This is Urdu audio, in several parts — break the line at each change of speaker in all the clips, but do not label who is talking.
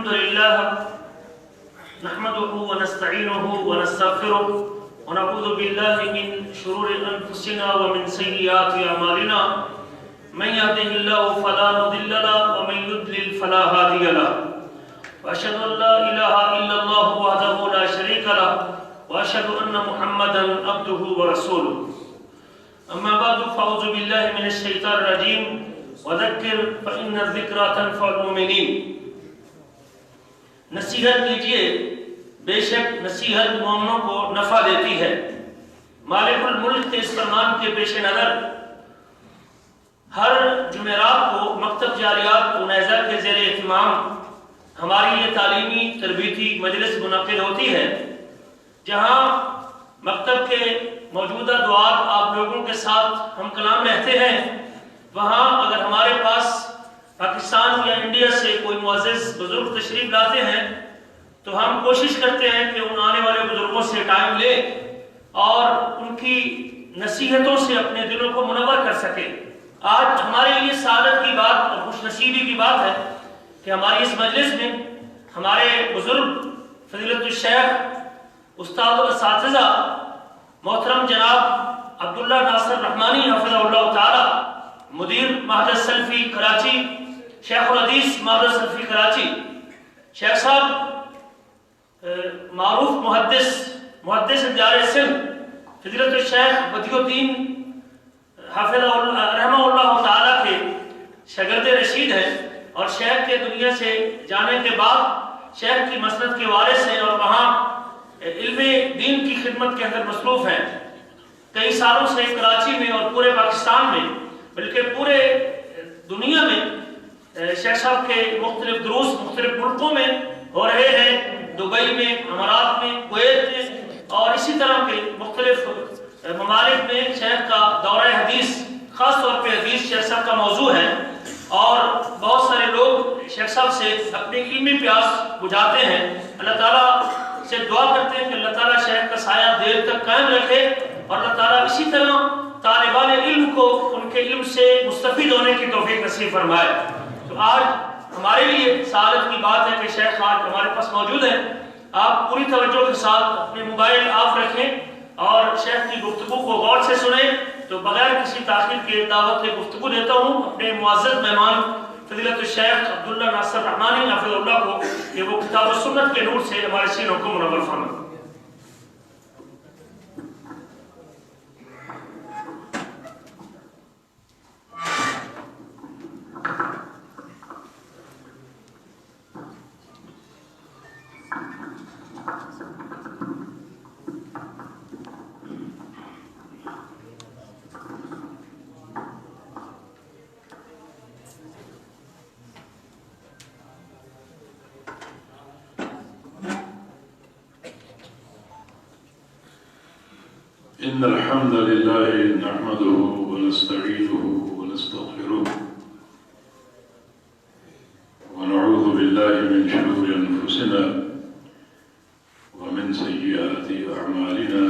الحمد لله نحمده ونستعينه ونستغفره ونعوذ بالله من شرور أنفسنا ومن سيئات أعمالنا من يهده الله فلا مضل له ومن يضلل فلا هادي له وأشهد أن لا إله إلا الله وحده لا شريك له وأشهد أن محمدا عبده ورسوله أما بعد فأعوذ بالله من الشيطان الرجيم وذکر فإن الذکر تنفع المؤمنین. نصیحت کیجیے، بے شک نصیحت مومنوں کو نفع دیتی ہے. مالک الملک کے اس فرمان کے پیش نظر ہر جمعرات کو مکتب جالیات انیزہ کے زیر اہتمام ہماری یہ تعلیمی تربیتی مجلس منعقد ہوتی ہے، جہاں مکتب کے موجودہ دعات آپ لوگوں کے ساتھ ہم کلام رہتے ہیں. وہاں اگر ہمارے پاس پاکستان یا انڈیا سے کوئی معزز بزرگ تشریف لاتے ہیں تو ہم کوشش کرتے ہیں کہ ان آنے والے بزرگوں سے ٹائم لیں اور ان کی نصیحتوں سے اپنے دلوں کو منور کر سکیں. آج ہمارے لیے سعادت کی بات اور خوش نصیبی کی بات ہے کہ ہماری اس مجلس میں ہمارے بزرگ فضیلت الشیخ استاد الاساتذہ محترم جناب عبداللہ ناصر رحمانی حفظہ اللہ تعالی، مدیر معہد السلفی کراچی، شیخ الحدیث معہد السلفی کراچی، شیخ صاحب معروف محدث دیار سندھ فضیلت الشیخ بدی الدین حافظہ رحمہ اللہ تعالی کے شاگرد رشید ہیں اور شیخ کے دنیا سے جانے کے بعد شیخ کی مسند کے وارث ہیں اور وہاں علم دین کی خدمت کے اندر مصروف ہیں. کئی سالوں سے کراچی میں اور پورے پاکستان میں بلکہ پورے دنیا میں شیخ صاحب کے مختلف دروس مختلف ملکوں میں ہو رہے ہیں، دبئی میں، امارات میں، کویت میں اور اسی طرح کے مختلف ممالک میں شیخ کا دورہ حدیث، خاص طور پہ حدیث شیخ صاحب کا موضوع ہے اور بہت سارے لوگ شیخ صاحب سے اپنی علمی پیاس بجھاتے ہیں. اللہ تعالیٰ سے دعا کرتے ہیں کہ اللہ تعالیٰ شیخ کا سایہ دیر تک قائم رکھے اور اللہ تعالیٰ اسی طرح طالبان علم کو ان کے علم سے مستفید ہونے کی توفیق نصیب فرمائے. تو آج ہمارے لیے سعادت کی بات ہے کہ شیخ آج ہمارے پاس موجود ہیں. آپ پوری توجہ کے ساتھ اپنے موبائل آف رکھیں اور شیخ کی گفتگو کو غور سے سنیں. تو بغیر کسی تاخیر کے دعوت گفتگو دیتا ہوں اپنے معزز مہمان فضیلت الشیخ عبداللہ ناصر رحمانی حافظ اللہ کو کہ وہ کتاب و سنت کے نور سے ہمارے سینوں کو منور فرمائیں.
إن الحمد لله نحمده ونستعينه ونستغفره ونعوذ بالله من شرور أنفسنا ومن سيئات أعمالنا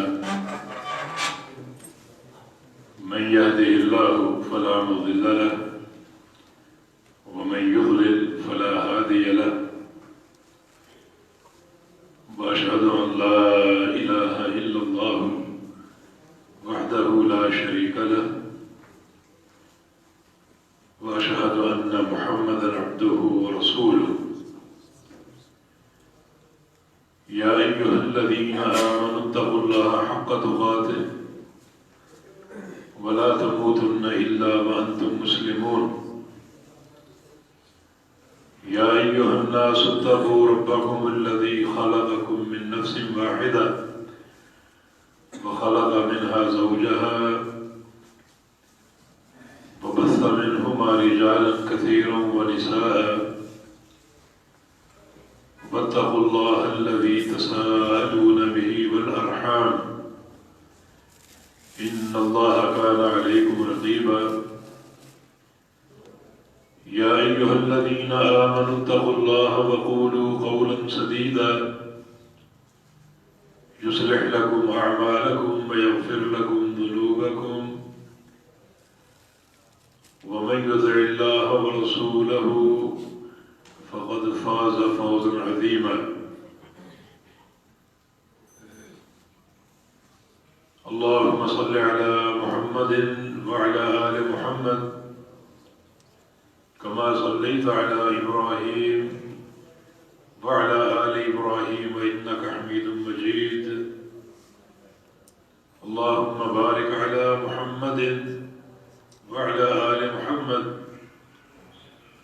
من يهده الله فلا مضل له ومن يضلل فلا هادي له وأشهد أن لا إله إلا الله وحده لا شريك له وأشهد أن محمدا عبده ورسوله. يا أيها الذين آمنوا اتقوا الله حق تقاته ولا تموتن إلا وأنتم مسلمون. يا أيها الناس اتقوا ربكم الذي خلقكم من نفس واحدة وخلق منها زوجها وبث منهما رجالا كثيرا ونساء واتقوا الله الذي تساءلون به والأرحام إن الله كان عليكم رقيبا. يا أيها الذين آمنوا اتقوا الله وقولوا قولا سديدا يصلح لكم أعمالكم ويغفر لكم ذنوبكم ومن يطع الله ورسوله فقد فاز فوزا عظيما. اللهم صل على محمد وعلى آل محمد كما صليت على إبراهيم وعلى آل إبراهيم إنك حميد مجيد. اللهم بارك على محمد وعلى آل محمد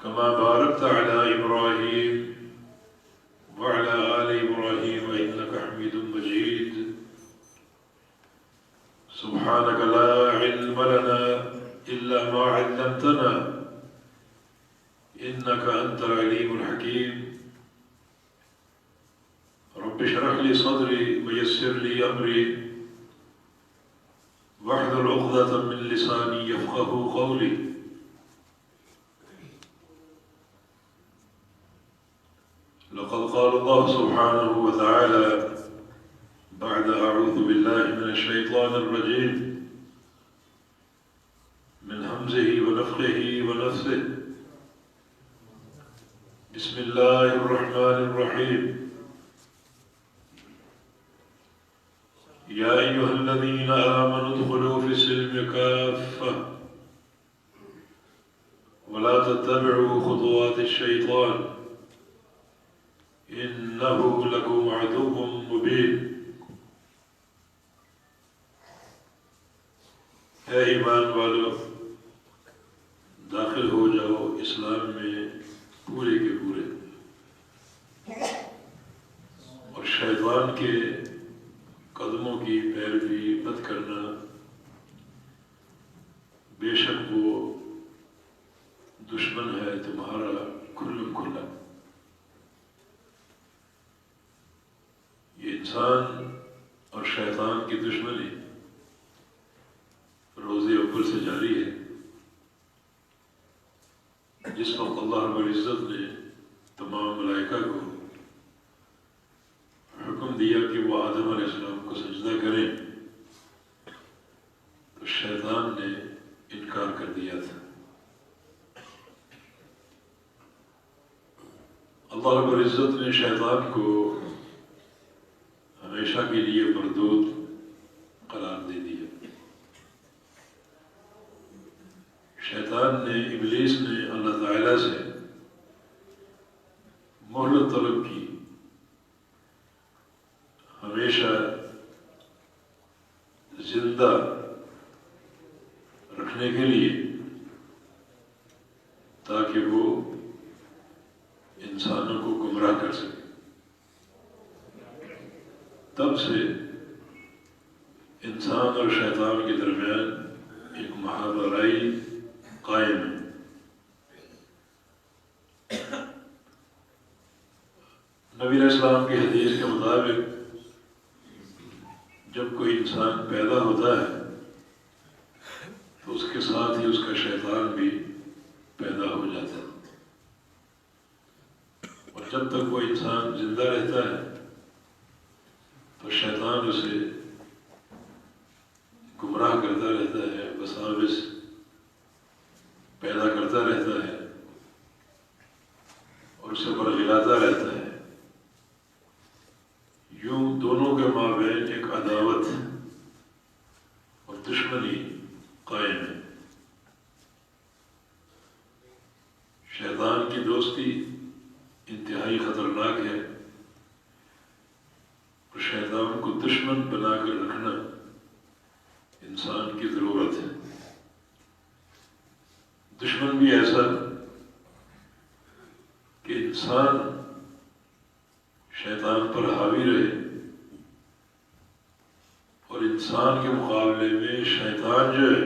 كما باركت على إبراهيم وعلى آل إبراهيم إنك حميد مجيد. سبحانك لا علم لنا إلا ما علمتنا إنك أنت العليم الحكيم. رب اشرح لي صدري ويسر لي أمري واحلل عقدة من لساني يفقهوا قولي. لقد قال الله سبحانه وتعالى بعد أعوذ بالله من الشيطان الرجيم من همزه ونفخه ونفثه. بسم الله الرحمن الرحيم. يا أيها الذين آمنوا ادخلوا في السلم كافة ولا تتبعوا خطوات الشيطان إنه لكم عدو مبين. اے ایمان والو، داخل ہو جاؤ اسلام میں پورے کے پورے، اور شیطان کے قدموں کی پیروی مت کرنا، بے شک وہ دشمن ہے تمہارا کھلم کھلا. یہ انسان اور شیطان کی دشمنی روز اول سے جاری ہے. جس وقت اللہ رب العزت نے تمام ملائکہ کو حکم دیا کہ وہ آدم علیہ السلام کو سجدہ کریں تو شیطان نے انکار کر دیا تھا. اللہ رب العزت نے شیطان کو ہمیشہ کے لیے مردود قرار دے دیا. شیطان نے، ابلیس نے اللہ تعالیٰ سے مہلت طلب کی ہمیشہ زندہ رکھنے کے لیے، تاکہ وہ انسانوں کو گمراہ کر سکے. تب سے انسان اور شیطان کے درمیان ایک محابرائی قائم ہے. نبی علیہ السلام کی حدیث کے مطابق جب کوئی انسان پیدا ہوتا ہے تو اس کے ساتھ ہی اس کا شیطان بھی پیدا ہو جاتا ہے، اور جب تک وہ انسان زندہ رہتا ہے تو شیطان اسے گمراہ کرتا رہتا ہے، وساوس پیدا کرتا رہتا ہے اور اسے برگلاتا رہتا ہے. یوں دونوں کے مابین ایک عداوت اور دشمنی قائم ہے. شیطان کی دوستی انتہائی خطرناک ہے، اور شیطان کو دشمن بنا کر رکھنا انسان کی ضرورت ہے. دشمن بھی ایسا کہ انسان شیطان پر حاوی رہے اور انسان کے مقابلے میں شیطان جو ہے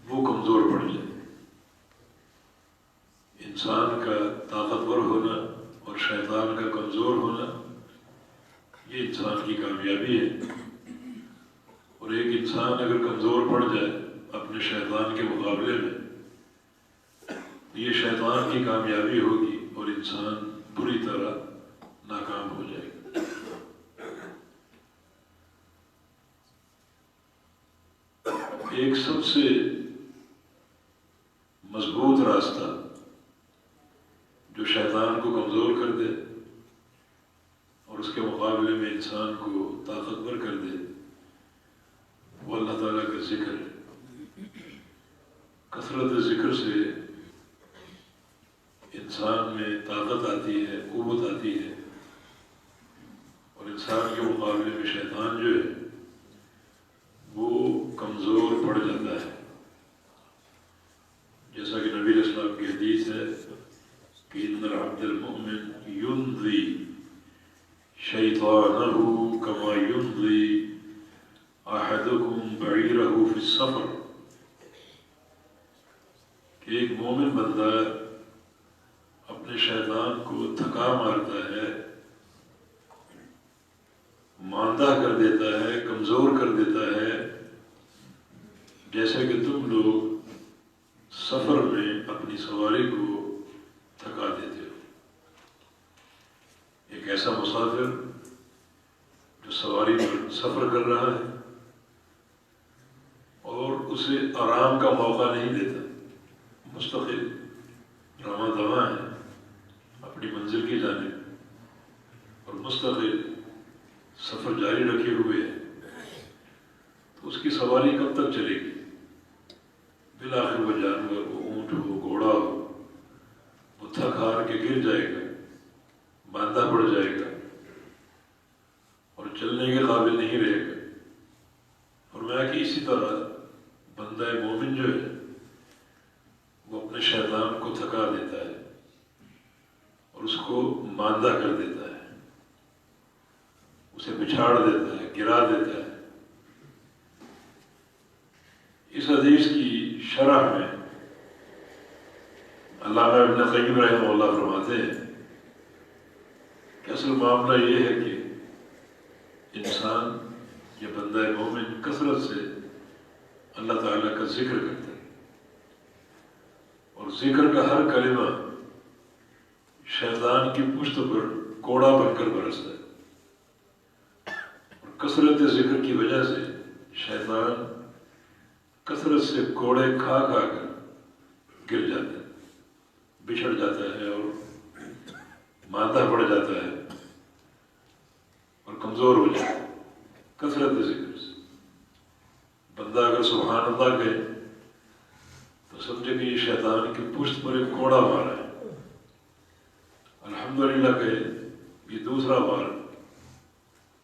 وہ کمزور پڑ جائے. انسان کا طاقتور ہونا اور شیطان کا کمزور ہونا یہ انسان کی کامیابی ہے. اور ایک انسان اگر کمزور پڑ جائے اپنے شیطان کے مقابلے میں تو یہ شیطان کی کامیابی ہوگی اور انسان بری طرح ناکام ہو جائے گا. ایک سب سے مضبوط راستہ جو شیطان کو کمزور کر دے اور اس کے مقابلے میں انسان کو طاقتور کر دے، وہ اللہ تعالیٰ کا ذکر ہے۔ کثرت ذکر سے انسان میں طاقت آتی ہے، قوت آتی ہے، اور انسان کے مقابلے میں شیطان جو ہے وہ کمزور پڑ جاتا ہے۔ جیسا کہ نبی علیہ السلام کی حدیث ہے کہ ان العبد المؤمن يمضي شیطانہ کما يمضي احدکم بعیرہ فی السفر، کہ ایک مومن بندہ اپنے شیطان کو تھکا مارتا ہے، ماندہ کر دیتا ہے، کمزور کر دیتا ہے، جیسے کہ تم لوگ سفر میں اپنی سواری کو تھکا دیتے ہو۔ ایک ایسا مسافر جو سواری پر سفر کر رہا ہے اور اسے آرام کا موقع نہیں دیتا، مستقل رواں دواں ہے اپنی منزل کی جانب، اور مستقل سفر جاری رکھے ہوئے ہے، تو اس کی سواری کب تک چلے گی؟ بالآخر وہ جانور، وہ اونٹ ہو، گھوڑا ہو، وہ تھک ہار کے گر جائے گا، باندھا پڑ جائے گا اور چلنے کے قابل نہیں رہے گا۔ اور میں کہ اسی طرح بندہ مومن جو ہے وہ اپنے شیطان کو تھکا دیتا ہے اور اس کو ماندہ کر دیتا ہے، اسے بچھاڑ دیتا ہے، گرا دیتا ہے۔ اس حدیث کی شرح میں علامہ ابن قیم رحمہ اللہ فرماتے ہیں کہ اصل معاملہ یہ ہے کہ انسان یہ بندہ مومن کثرت سے اللہ تعالیٰ کا ذکر کرتا ہے، اور ذکر کا ہر کلمہ شیطان کی پشت پر کوڑا بن کر برستا ہے، اور کثرت ذکر کی وجہ سے شیطان کثرت سے کوڑے کھا کھا کر گر جاتا ہے، بچھڑ جاتا ہے اور ماندہ پڑ جاتا ہے اور کمزور ہو جاتا ہے۔ کثرت ذکر سے بندہ اگر سبحان اللہ کہے تو سمجھے کہ یہ شیطان کی پشت پر ایک کوڑا مارا ہے، الحمدللہ کہے یہ دوسرا بار،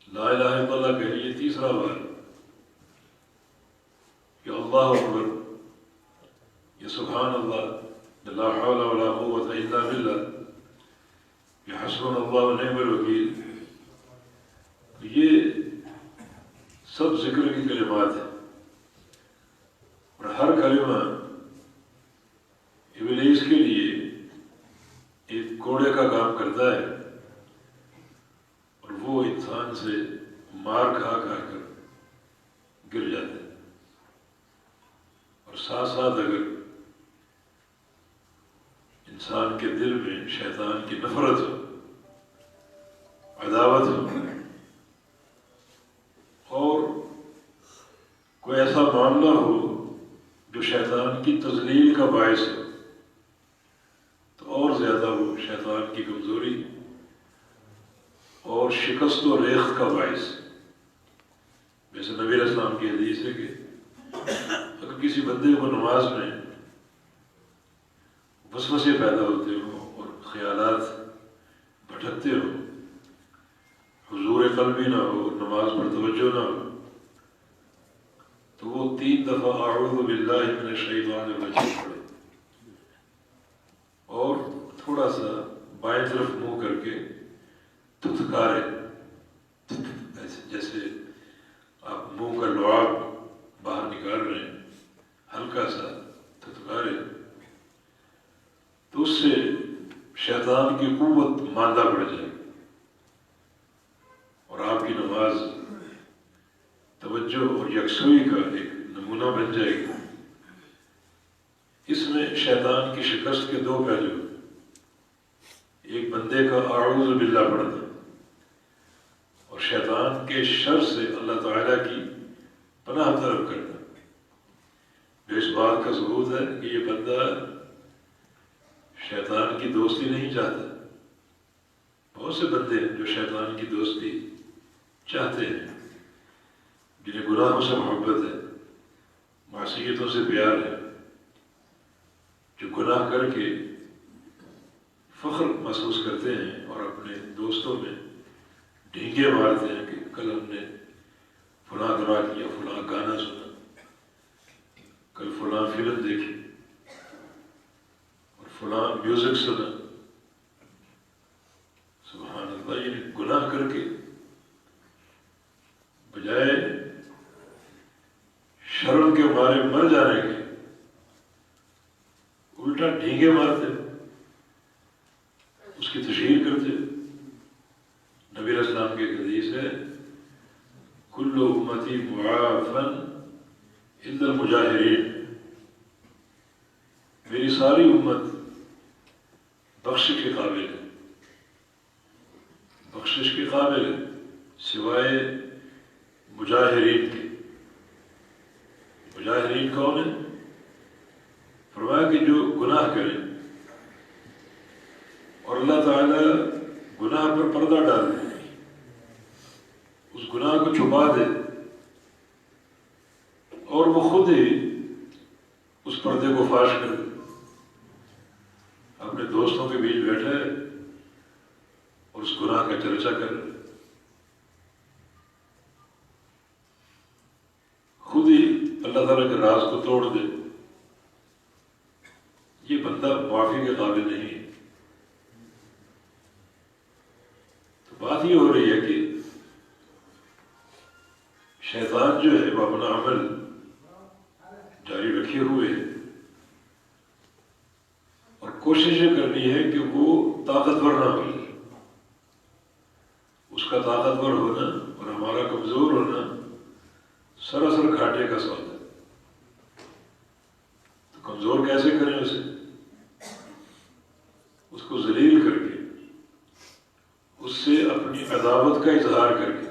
لا الہ الا اللہ کہے یہ تیسرا بار، کہ اللہ اکبر، یہ سبحان اللہ، لا حول ولا قوت الا باللہ، یہ حسبنا اللہ ونعم الوکیل، یہ سب ذکر کی کلمات ہیں، اور ہر کلمہ ابلیس کے لیے ایک کوڑے کا کام کرتا ہے، اور وہ انسان سے مار کھا کھا کر گر جاتا ہے۔ اور ساتھ ساتھ اگر انسان کے دل میں شیطان کی نفرت ہو، عداوت ہو، اور کوئی ایسا معاملہ ہو جو شیطان کی تذلیل کا باعث ہو، تو اور زیادہ وہ شیطان کی کمزوری اور شکست و ریخت کا باعث۔ جیسے نبی علیہ السلام کی حدیث ہے کہ اگر کسی بندے کو نماز میں وسوسے پیدا ہوتے ہوں اور خیالات بھٹکتے ہوں، حضور قلبی نہ ہو، نماز پر توجہ نہ ہو، تو وہ 3 دفعہ اعوذ باللہ من الشیطان الرجیم پڑھے اور تھوڑا سا بائیں طرف منہ کر کے تھتکارے، جیسے آپ منہ کا لعاب باہر نکال رہے ہیں، ہلکا سا تھتکارے، تو اس سے شیطان کی قوت ماندہ پڑ جائے گی اور آپ کی نماز توجہ اور یکسوئی کا ایک نمونہ بن جائے گی۔ اس میں شیطان کی شکست کے 2 پہلو، ایک بندے کا اعوذ باللہ پڑھنا اور شیطان کے شر سے اللہ تعالیٰ کی پناہ طلب کرنا، جو اس بات کا ثبوت ہے کہ یہ بندہ شیطان کی دوستی نہیں نہیں چاہتا. بہت سے بندے ہیں جو شیطان کی دوستی چاہتے ہیں، جنہیں گناہوں سے محبت ہے، معصیتوں سے پیار ہے، جو گناہ کر کے فخر محسوس کرتے ہیں اور اپنے دوستوں میں ڈھینگے مارتے ہیں کہ کل ہم نے فلاں گناہ کیا، فلاں گانا سنا، کل فلاں فلم دیکھی اور فلاں میوزک سنا. سبحان اللہ. یعنی گناہ کر کے بجائے شرم کے مارے مر جانے کے الٹا ڈھینگے مارتے، اس کی تشہیر کرتے. نبی علیہ السلام کی ایک حدیث ہے، کل امتی معافا الا المجاہرین، میری ساری امت بخشش کے قابل ہے، بخشش کے قابل ہے سوائے مجاہرین کے. مجاہرین کون ہیں؟ فرمایا کہ جو گناہ کریں اور اللہ تعالیٰ گناہ پر پردہ ڈال دے، اس گناہ کو چھپا دے اور وہ خود ہی اس پردے کو فاش کر دے. اپنے دوستوں کے بیچ بیٹھے اور اس گناہ کا چرچا کر خود ہی اللہ تعالیٰ کے راز کو توڑ دے. یہ بندہ معافی کے قابل نہیں ہے. تو بات یہ ہو رہی ہے کہ شیطان جو ہے وہ اپنا عمل جاری رکھے ہوئے ہے اور کوشش یہ کرنی ہے کہ وہ طاقتور نہ ہو. اس کا طاقتور ہونا اور ہمارا کمزور ہونا سراسر گھاٹے کا سودا ہے. تو کمزور کیسے کریں اسے؟ اس کو ذلیل کر کے، اس سے اپنی عداوت کا اظہار کر کے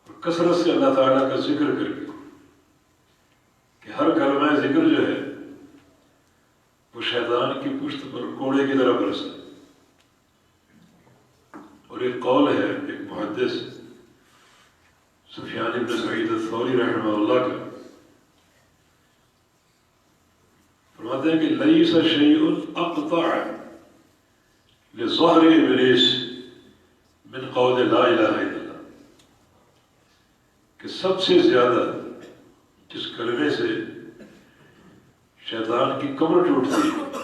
اور کثرت سے اللہ تعالیٰ کا ذکر کر کے کہ ہر کلمہ ذکر جو ہے وہ شیطان کی پشت پر کوڑے کی طرح برسے. اور ایک قول ہے ایک محدث سفیان بن سعید الثوری رحمہ اللہ کا، فرماتے ہیں کہ لیس شیء اقطع لظہر ابلیس من قول لا الہ الا اللہ، کہ سب سے زیادہ جس کلمے سے شیطان کی کمر ٹوٹتی ہے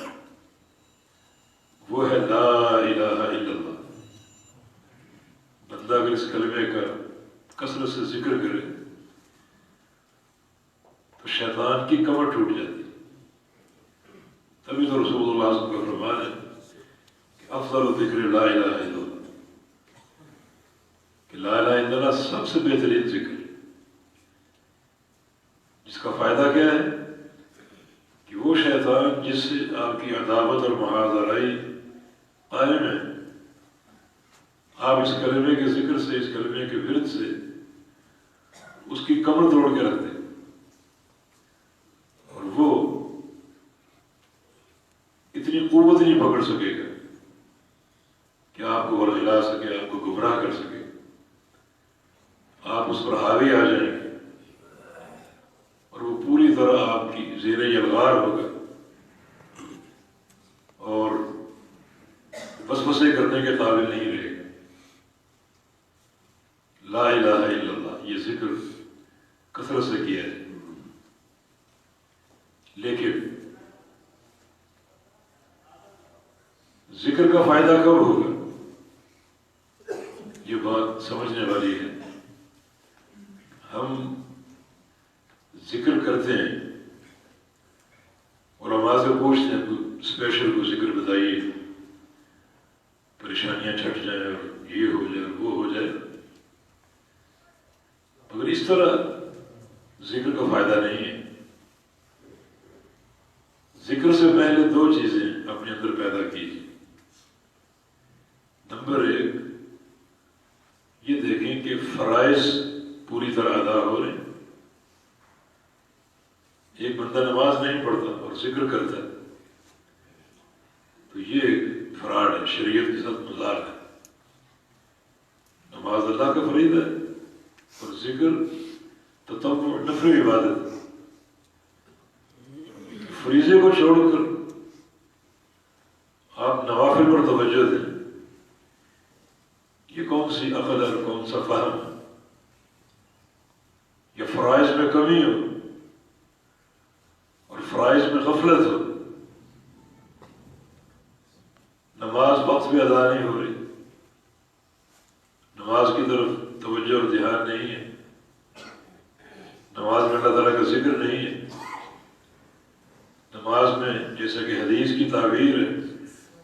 وہ ہے لا الہ الا اللہ. بندہ اگر اس کلمے کا کثرت سے ذکر کرے تو شیطان کی کمر ٹوٹ جاتی. تبھی تو رسول اللہ صلی اللہ علیہ وسلم کا فرمان ہے کہ افضل ذکر لا الہ الا اللہ، کہ لا الہ الا اللہ سب سے بہترین ذکر، جس کا فائدہ کیا ہے کہ وہ شیطان جس سے آپ کی عداوت اور معاذرائی قائم ہے، آپ اس کلمے کے ذکر سے، اس کلمے کے ورد سے اس کی کمر توڑ کے رکھ دیں اور وہ اتنی قوت نہیں پکڑ سکے گا کہ آپ کو ورغلا سکے، آپ کو گمراہ کر سکے. آپ اس پر حاوی آ جائیں گے اور وہ پوری طرح آپ کی زیر یلغار ہوگا اور وسوسے کرنے کے قابل نہیں رہے گا. لا الہ الا اللہ یہ ذکر کثرت سے کیا ہے، لیکن ذکر کا فائدہ کب ہوگا؟ یہ بات سمجھنے والی ہے. ہم ذکر کرتے ہیں اور آواز سے پوچھتے ہیں اسپیشل کو ذکر بتائیے، پریشانیاں چھٹ جائیں اور یہ ہو جائے اور وہ ہو جائے. مگر اس طرح ذکر کا فائدہ نہیں ہے. ذکر سے پہلے دو چیزیں اپنے اندر پیدا کیجیے. نمبر ایک، یہ دیکھیں کہ فرائض پوری طرح ادا ہو رہے ہیں. ایک بندہ نماز نہیں پڑھتا اور ذکر کرتا ہے، تو یہ ایک فراڈ ہے، شریعت کے ساتھ مذاق ہے۔ نماز اللہ کا فرید ہے اور ذکر تطوع نفلی عبادت ہے۔ فریضے کو چھوڑ کر آپ نوافل پر توجہ دیں، یہ کون سی عقل ہے، کون سا فہم ہے؟ یا فرائض میں کمی ہو اور فرائض میں غفلت ہو، نماز وقت پہ ادا نہیں ہو رہی، نماز کی طرف توجہ اور دھیان نہیں ہے، نماز میں اللہ تعالیٰ کا ذکر نہیں ہے، نماز میں جیسے کہ حدیث کی تعبیر ہے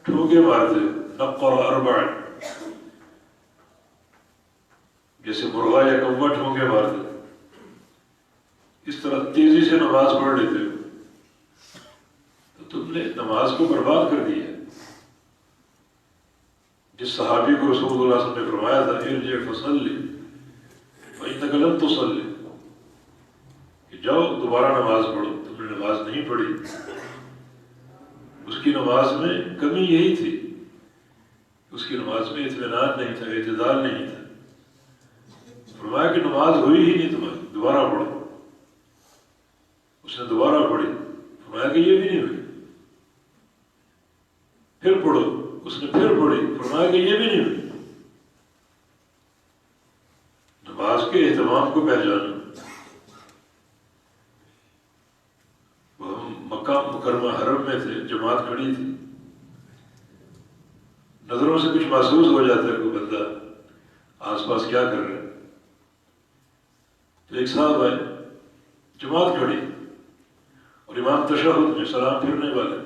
ٹھوکے مارتے ہو، نقر اربع، جیسے مرغا یا کوا ٹھوکے مارتے اس طرح تیزی سے نماز پڑھ لیتے ہو، تو تم نے نماز کو برباد کر دیا۔ جس صحابی کو رسول اللہ صلی اللہ علیہ وسلم نے فرمایا تھا ارجع فصلی فإنک لم تصلی، کہ جاؤ دوبارہ نماز پڑھو، تم نے نماز نہیں پڑھی۔ اس کی نماز میں کمی یہی تھی، اس کی نماز میں اطمینان نہیں تھا، اعتدال نہیں تھا۔ فرمایا کہ نماز ہوئی ہی نہیں تمہاری، دوبارہ پڑھو۔ اس نے دوبارہ پڑھی، فرمایا کہ یہ بھی نہیں ہوئی، پھر پڑھو، اس نے پھر پڑھی، فرمایا کہ یہ بھی نہیں ہوئی۔ نماز کے اہتمام کو پہچانا۔ ہم مکہ مکرمہ حرم میں تھے، جماعت کھڑی تھی، نظروں سے کچھ محسوس ہو جاتا ہے کوئی بندہ آس پاس کیا کر رہا ہے، تو ایک صاحب آئے، جماعت کھڑی اور امام تشہد میں سلام پھرنے والے،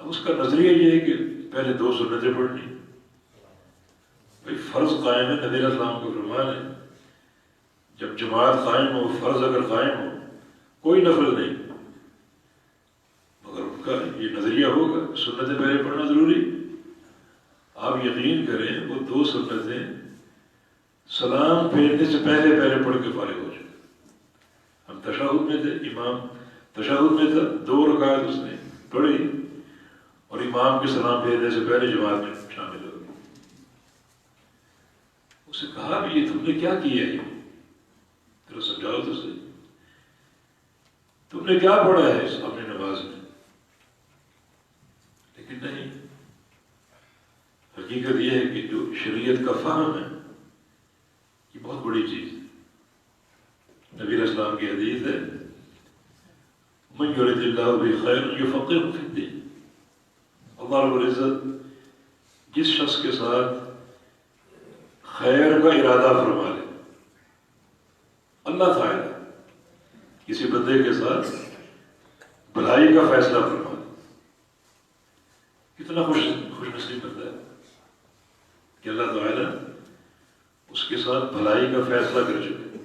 اب اس کا نظریہ یہ ہے کہ پہلے 2 سنتیں پڑھنی، بھائی فرض قائم ہے، نبی اسلام کو فرمان ہے جب جماعت قائم ہو، فرض اگر قائم ہو کوئی نفل نہیں، مگر ان کا یہ نظریہ ہوگا سنتیں پہلے پڑھنا ضروری۔ آپ یقین کریں وہ 2 سنتیں سلام پھیرنے سے پہلے پڑھ کے فارغ ہو جائے۔ ہم تشہد میں تھے، امام تشہد میں تھا، 2 رکعت اس نے پڑھی اور امام کے سلام پھیرنے سے پہلے جماعت میں شامل ہو گئی۔ اسے کہا بھی یہ تم نے کیا کیا ہے، ذرا سمجھاؤ تو صحیح، تم نے کیا پڑھا ہے اس اپنی نماز میں؟ لیکن نہیں، حقیقت یہ ہے کہ جو شریعت کا فہم ہے یہ بہت بڑی چیز ہے۔ نبی اسلام کی حدیث ہے من یرد اللہ بہ خیرا یفقہہ فی الدین، اللہ رب العزت جس شخص کے ساتھ خیر کا ارادہ فرما لے، اللہ تعالیٰ کسی بندے کے ساتھ بھلائی کا فیصلہ فرما دے، کتنا خوش نصیب بندہ ہے کہ اللہ تعالیٰ اس کے ساتھ بھلائی کا فیصلہ کر چکے،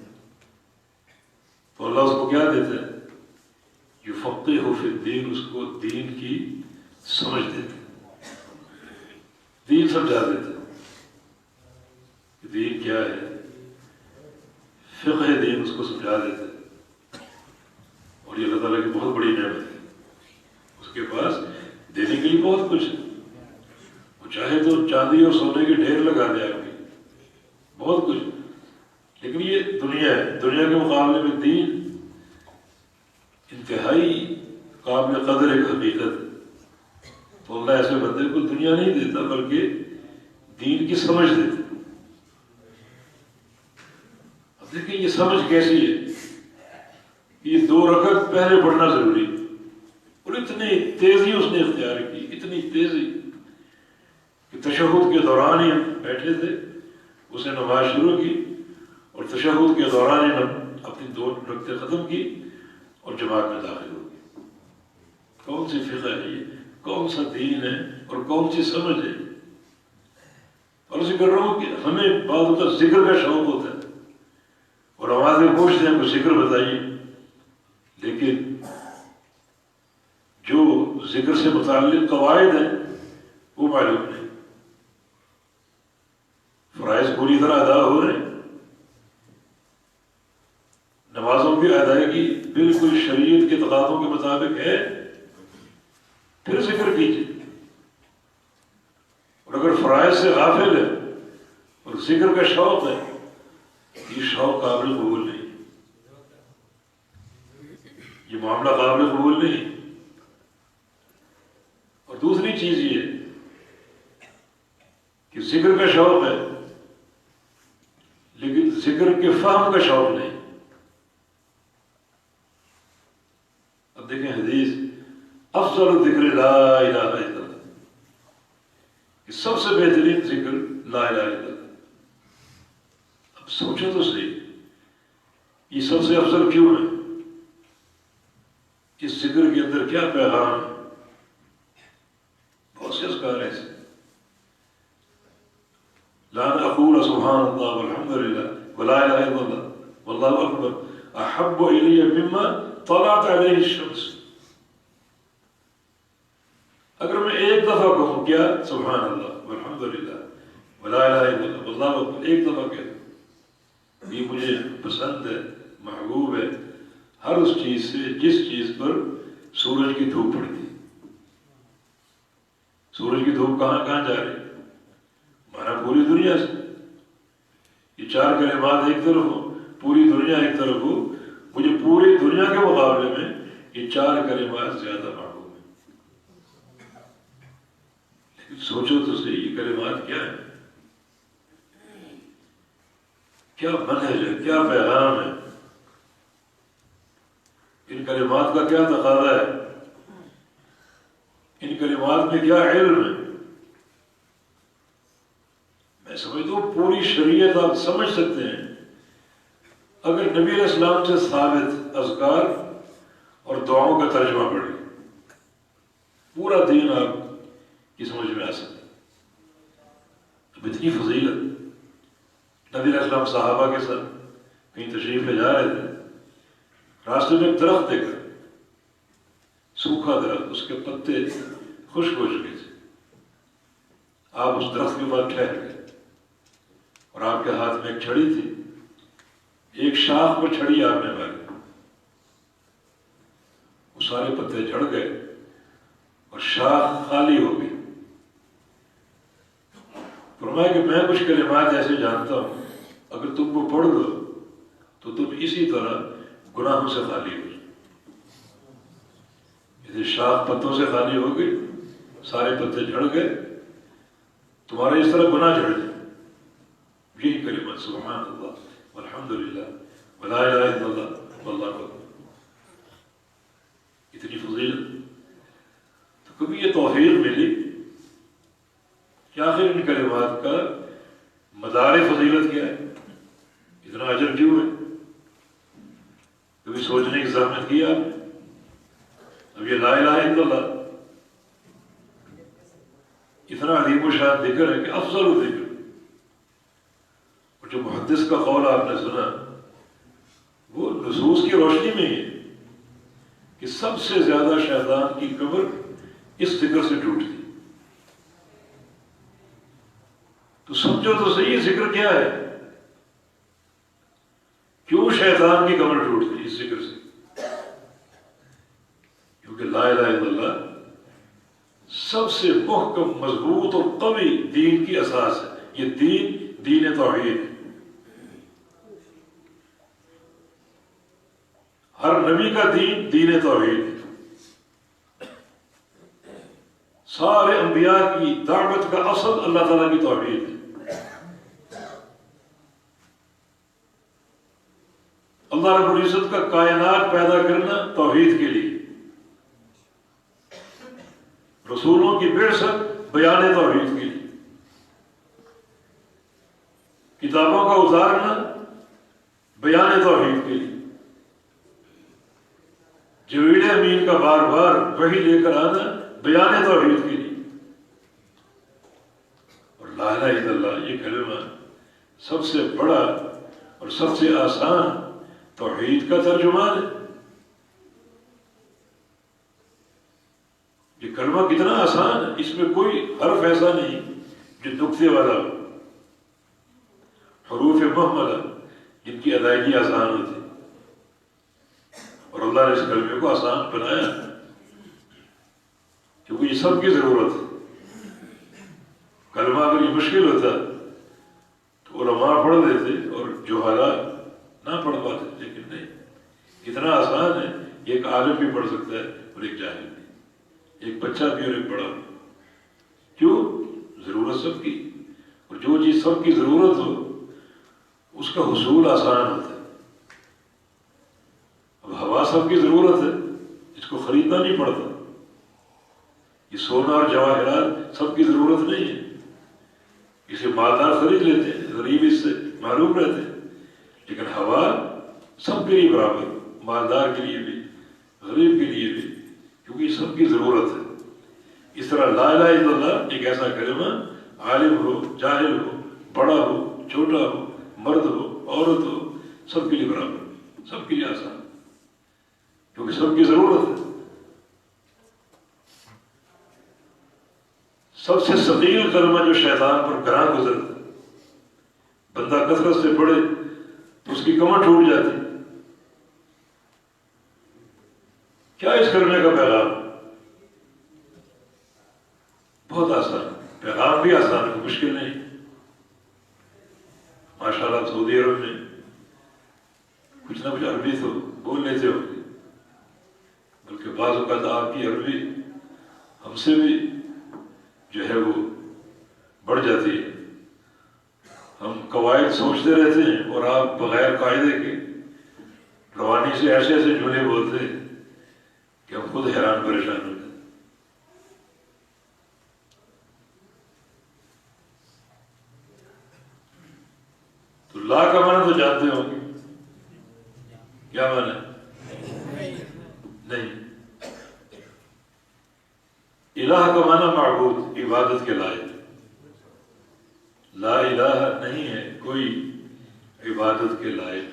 تو اللہ اس کو کیا دیتا ہے؟ یفقہہ فی الدین، اس کو دین کی سمجھ دیتے، دین سمجھا دیتے کہ دین کیا ہے، فقہ دین اس کو سمجھا دیتے، اور یہ اللہ تعالیٰ کی بہت بڑی نعمت ہے۔ اس کے پاس دینے کے لیے بہت کچھ ہے، وہ چاہے تو چاندی اور سونے کے ڈھیر لگا دے آپ کی، بہت کچھ، لیکن یہ دنیا ہے، دنیا کے مقابلے میں دین انتہائی قابل قدر ایک حقیقت ہے۔ تو اللہ ایسے بندے کو دنیا نہیں دیتا بلکہ دین کی سمجھ دیتا۔ اب دیکھیں یہ سمجھ کیسی ہے، یہ 2 رکعت پہلے پڑھنا ضروری، اور اتنی تیزی اس نے اختیار کی، اتنی تیزی کہ تشہد کے دوران ہی ہم بیٹھے تھے، اس نے نماز شروع کی اور تشہد کے دوران ہی ہم اپنی 2 رکعتیں ختم کی اور جماعت میں داخل ہو گئے۔ کون سی فقہ ہے یہ، کون سا دین ہے اور کون سی سمجھ ہے؟ اور اسے کر رہا ہوں کہ ہمیں بعض اوقات ذکر کا شوق ہوتا ہے اور آوازیں پوچھتے ہیں کوئی ذکر بتائیے، لیکن جو ذکر سے متعلق قواعد ہیں وہ معلوم نہیں، فرائض پوری طرح ادا ہو رہے ہیں، نمازوں کی ادائیگی بالکل شریعت کے تقاضوں کے مطابق ہے، پھر ذکر کیجیے. اور اگر فرائض سے غافل ہے اور ذکر کا شوق ہے، یہ شوق قابل قبول نہیں، یہ معاملہ قابل قبول نہیں. اور دوسری چیز یہ کہ ذکر کا شوق ہے لیکن ذکر کے فہم کا شوق نہیں. اب دیکھیں حدیث افضل ذکر لا الہ الا اللہ، کہ سب سے بہترین ذکر لا الہ الا اللہ. اب سوچو تو صحیح، یہ سب سے افضل کیوں ہے؟ اس ذکر کے اندر کیا پیغام ہے؟ بہت سے اذکار ہیں. لا اقول سبحان اللہ والحمد للہ ولا الہ الا اللہ واللہ اکبر احب الی مما طلعت علیہ الشمس. اگر میں ایک دفعہ کہوں کیا سبحان اللہ والحمد للہ ولا الہ الا اللہ واللہ اکبر، ایک دفعہ کہوں، یہ مجھے پسند ہے، محبوب ہے ہر اس چیز سے جس چیز پر سورج کی دھوپ پڑتی. سورج کی دھوپ کہاں کہاں جا رہی؟ مانا پوری دنیا سے. یہ چار کلمات ایک طرف ہو، پوری دنیا ایک طرف ہو، مجھے پوری دنیا کے مقابلے میں یہ چار کلمات زیادہ محبوب ہیں. لیکن سوچو تو صحیح، یہ کلمات کیا ہے؟ کیا منہج ہے؟ کیا پیغام ہے؟ ان کلمات کا کیا تقاضا ہے؟ ان کلمات میں کیا علم ہے؟ میں سمجھتا ہوں پوری شریعت آپ سمجھ سکتے ہیں اگر نبی علیہ السلام سے ثابت اذکار اور دعاؤں کا ترجمہ پڑھیں. پورا دین آپ کی سمجھ میں آ سکتا ہے. اب اتنی فضیلت. نبی علیہ السلام صحابہ کے ساتھ کہیں تشریف لے جا رہے تھے، راستے میں ایک درخت دیکھا، سوکھا درخت، اس کے پتے خشک ہو چکے تھے. آپ اس درخت کے پاس ٹھہر گئے اور آپ کے ہاتھ میں ایک چھڑی تھی. ایک شاخ پر چھڑی آپ نے ماری، وہ سارے پتے جھڑ گئے اور شاخ خالی ہو گئی. فرمایا کہ میں کچھ کلمات ایسے جانتا ہوں اگر تم کو پڑھ دو تو تم اسی طرح گناہوں سے خالی ہو جائے. شاخ پتوں سے خالی ہو گئی، سارے پتے جھڑ گئے، تمہارا اس طرح گناہ جھڑ جائے. یہی کلمات سبحان اللہ والحمد للہ ولا الہ الا اللہ واللہ اکبر. اتنی فضیلت. تو کبھی یہ توفیق ملی کہ آخر ان کلمات کا مدار فضیلت کیا ہے؟ اتنا اجر کیوں ہے؟ کبھی سوچنے کی زحمت کی آپ نے؟ اب یہ لا الہ الا اللہ اتنا عظیم و شان ذکر ہے کہ افضل ذکر. اور جو محدث کا قول آپ نے سنا وہ نصوص کی روشنی میں ہے کہ سب سے زیادہ شیطان کی کمر اس ذکر سے ٹوٹتی. تو سمجھو تو صحیح ذکر کیا ہے؟ کیوں شیطان کی کمر ٹوٹتی اس ذکر سے؟ کیونکہ لا الہ الا اللہ سب سے محکم، مضبوط اور قوی دین کی اساس ہے. یہ دین توحید ہے. ہر نبی کا دین توحید ہے. سارے انبیاء کی دعوت کا اصل اللہ تعالیٰ کی توحید ہے. اللہ رب العزت کا کائنات پیدا کرنا توحید کے لیے، رسولوں کی بعثت بیان توحید کے لیے، کتابوں کا اتارنا بیان توحید کے لیے، جبریل امین کا بار بار وحی لے کر آنا بیان توحید کے لیے. اور لا الہ الا اللہ یہ کلمہ سب سے بڑا اور سب سے آسان توحید کا ترجمان ہے. یہ کلمہ کتنا آسان ہے، اس میں کوئی حرف ایسا نہیں جو نقطے والا ہو. حروف محملہ جن کی ادائیگی آسان ہوتی اور اللہ نے اس کلمے کو آسان بنایا. کیونکہ یہ سب کی ضرورت ہے. کلمہ اگر یہ مشکل ہوتا تو علماء پڑھ دیتے اور جہالا نہ پڑھ پاتے، لیکن نہیں، اتنا آسان ہے. ایک عالم بھی پڑھ سکتا ہے اور ایک جاہل بھی، ایک بچہ بھی اور ایک بڑا بھی. کیوں؟ ضرورت سب کی، اور جو چیز سب کی ضرورت ہو اس کا حصول آسان ہوتا ہے. اب ہوا سب کی ضرورت ہے، اس کو خریدنا نہیں پڑتا. یہ سونا اور جواہرات سب کی ضرورت نہیں ہے، اسے مالدار خرید لیتے ہیں، غریب اس سے معروف رہتے ہیں. لیکن ہوا سب کے لیے برابر، مالدار کے لیے بھی، غریب کے لیے بھی، کیونکہ یہ سب کی ضرورت ہے. اس طرح لا الہ الا اللہ ایک ایسا کلمہ، عالم ہو، جاہل ہو، بڑا ہو، چھوٹا ہو، مرد ہو، عورت ہو، سب کے لیے برابر، سب کے لیے آسان، کیونکہ سب کی ضرورت ہے. سب سے ثقیل کلمہ جو شیطان پر گراں گزرتا ہے، بندہ کثرت سے پڑھے تو اس کی کمر ٹوٹ جاتی. کیا اس کلمے کا پیغام؟ بہت آسان، پیغام بھی آسان ہے، مشکل نہیں. ماشاءاللہ سعودی عرب میں کچھ نہ کچھ عربی تو بول لیتے ہوں گے، بلکہ بعض اوقات آپ کی عربی ہم سے بھی جو ہے وہ بڑھ جاتی ہے. ہم قواعد سوچتے رہتے ہیں اور آپ بغیر قاعدے کے روانی سے ایسے ایسے جملے بولتے ہیں کہ ہم خود حیران پریشان ہوتے ہیں. تو لا کا معنی تو جانتے ہوں گے، کیا معنی ہے؟ نہیں. الہ کا معنی معبود، عبادت کے لائق. لا الہ نہیں ہے کوئی عبادت کے لائق.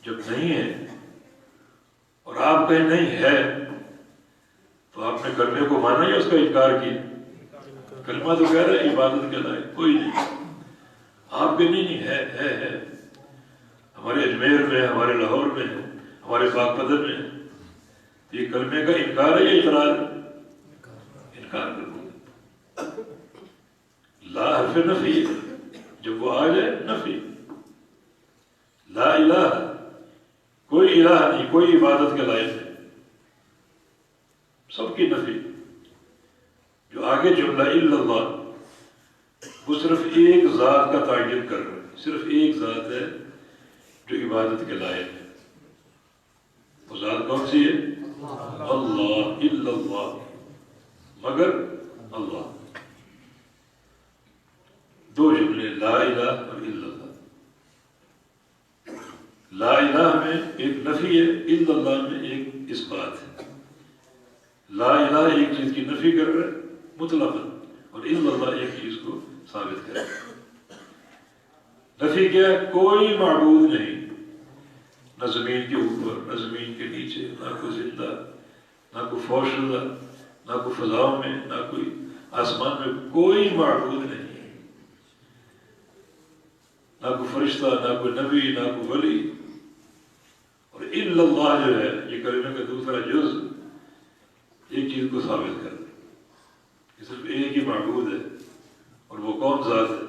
جب نہیں ہے اور آپ کہیں نہیں ہے تو آپ نے کلمے کو مانا یا اس کا انکار کیا؟ کلمہ تو کہہ رہا ہے عبادت کے لائق کوئی نہیں. آپ کے نہیں ہے. ہمارے اجمیر میں، ہمارے لاہور میں، ہمارے پاک پتن میں یہ کلمے کا انکار ہے یا اقرار ہے؟ انکار کر دو. لا حرف نفی ہے، جب وہ آ جائے نفی. لا الہ، کوئی الہ نہیں، کوئی عبادت کے لائق نہیں، سب کی نفی. جو آگے جملہ الا اللہ، وہ صرف ایک ذات کا تعین کر رہا ہے. صرف ایک ذات ہے جو عبادت کے لائق ہے. وہ ذات کون سی ہے؟ اللہ. الا اللہ، مگر اللہ. دو جملے، لا الہ اور الا اللہ. لا الہ میں ایک نفی ہے، الا اللہ میں ایک اثبات ہے. لا الہ ایک چیز کی نفی کر رہا ہے مطلقاً، اور الا اللہ ایک چیز کو ثابت کر رہا ہے. نفی کیا ہے؟ کوئی معبود نہیں، نہ زمین کے اوپر، نہ زمین کے نیچے، نہ کوئی زندہ، نہ کوئی فوش شدہ، نہ کوئی فضاؤں میں، نہ کوئی آسمان میں، کوئی معبود نہیں. نہ کوئی فرشتہ، نہ کوئی نبی، نہ کوئی ولی. اور الا اللہ جو ہے یہ کلمے کا دوسرا جز ایک چیز کو ثابت کر دے کہ صرف ایک ہی معبود ہے، اور وہ کون ذات ہے؟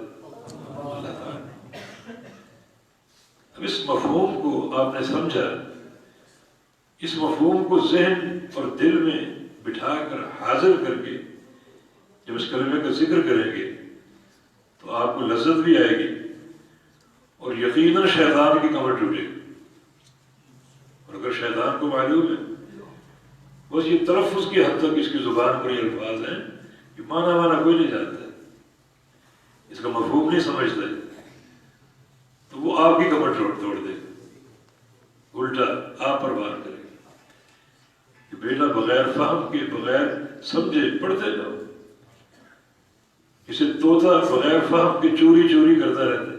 اللہ تعالیٰ. اب اس مفہوم کو آپ نے سمجھا، اس مفہوم کو ذہن اور دل میں بٹھا کر حاضر کر کے جب اس کلمے کا ذکر کریں گے تو آپ کو لذت بھی آئے گی اور یقیناً شیطان کی کمر ٹوٹے گی. اور اگر شیطان کو معلوم ہے، بس یہ تلفظ کی حد تک اس کی زبان پر یہ الفاظ ہیں کہ مانا کوئی نہیں جانتا ہے، اس کا مفہوم نہیں سمجھتا ہے، تو وہ آپ کی کمر توڑ دے گا، الٹا آپ پر وار کرے گا کہ بیٹا بغیر فہم کے، بغیر سمجھے پڑھتے جاؤ. اسے طوطا بغیر فہم کے چوری کرتا رہتا ہے،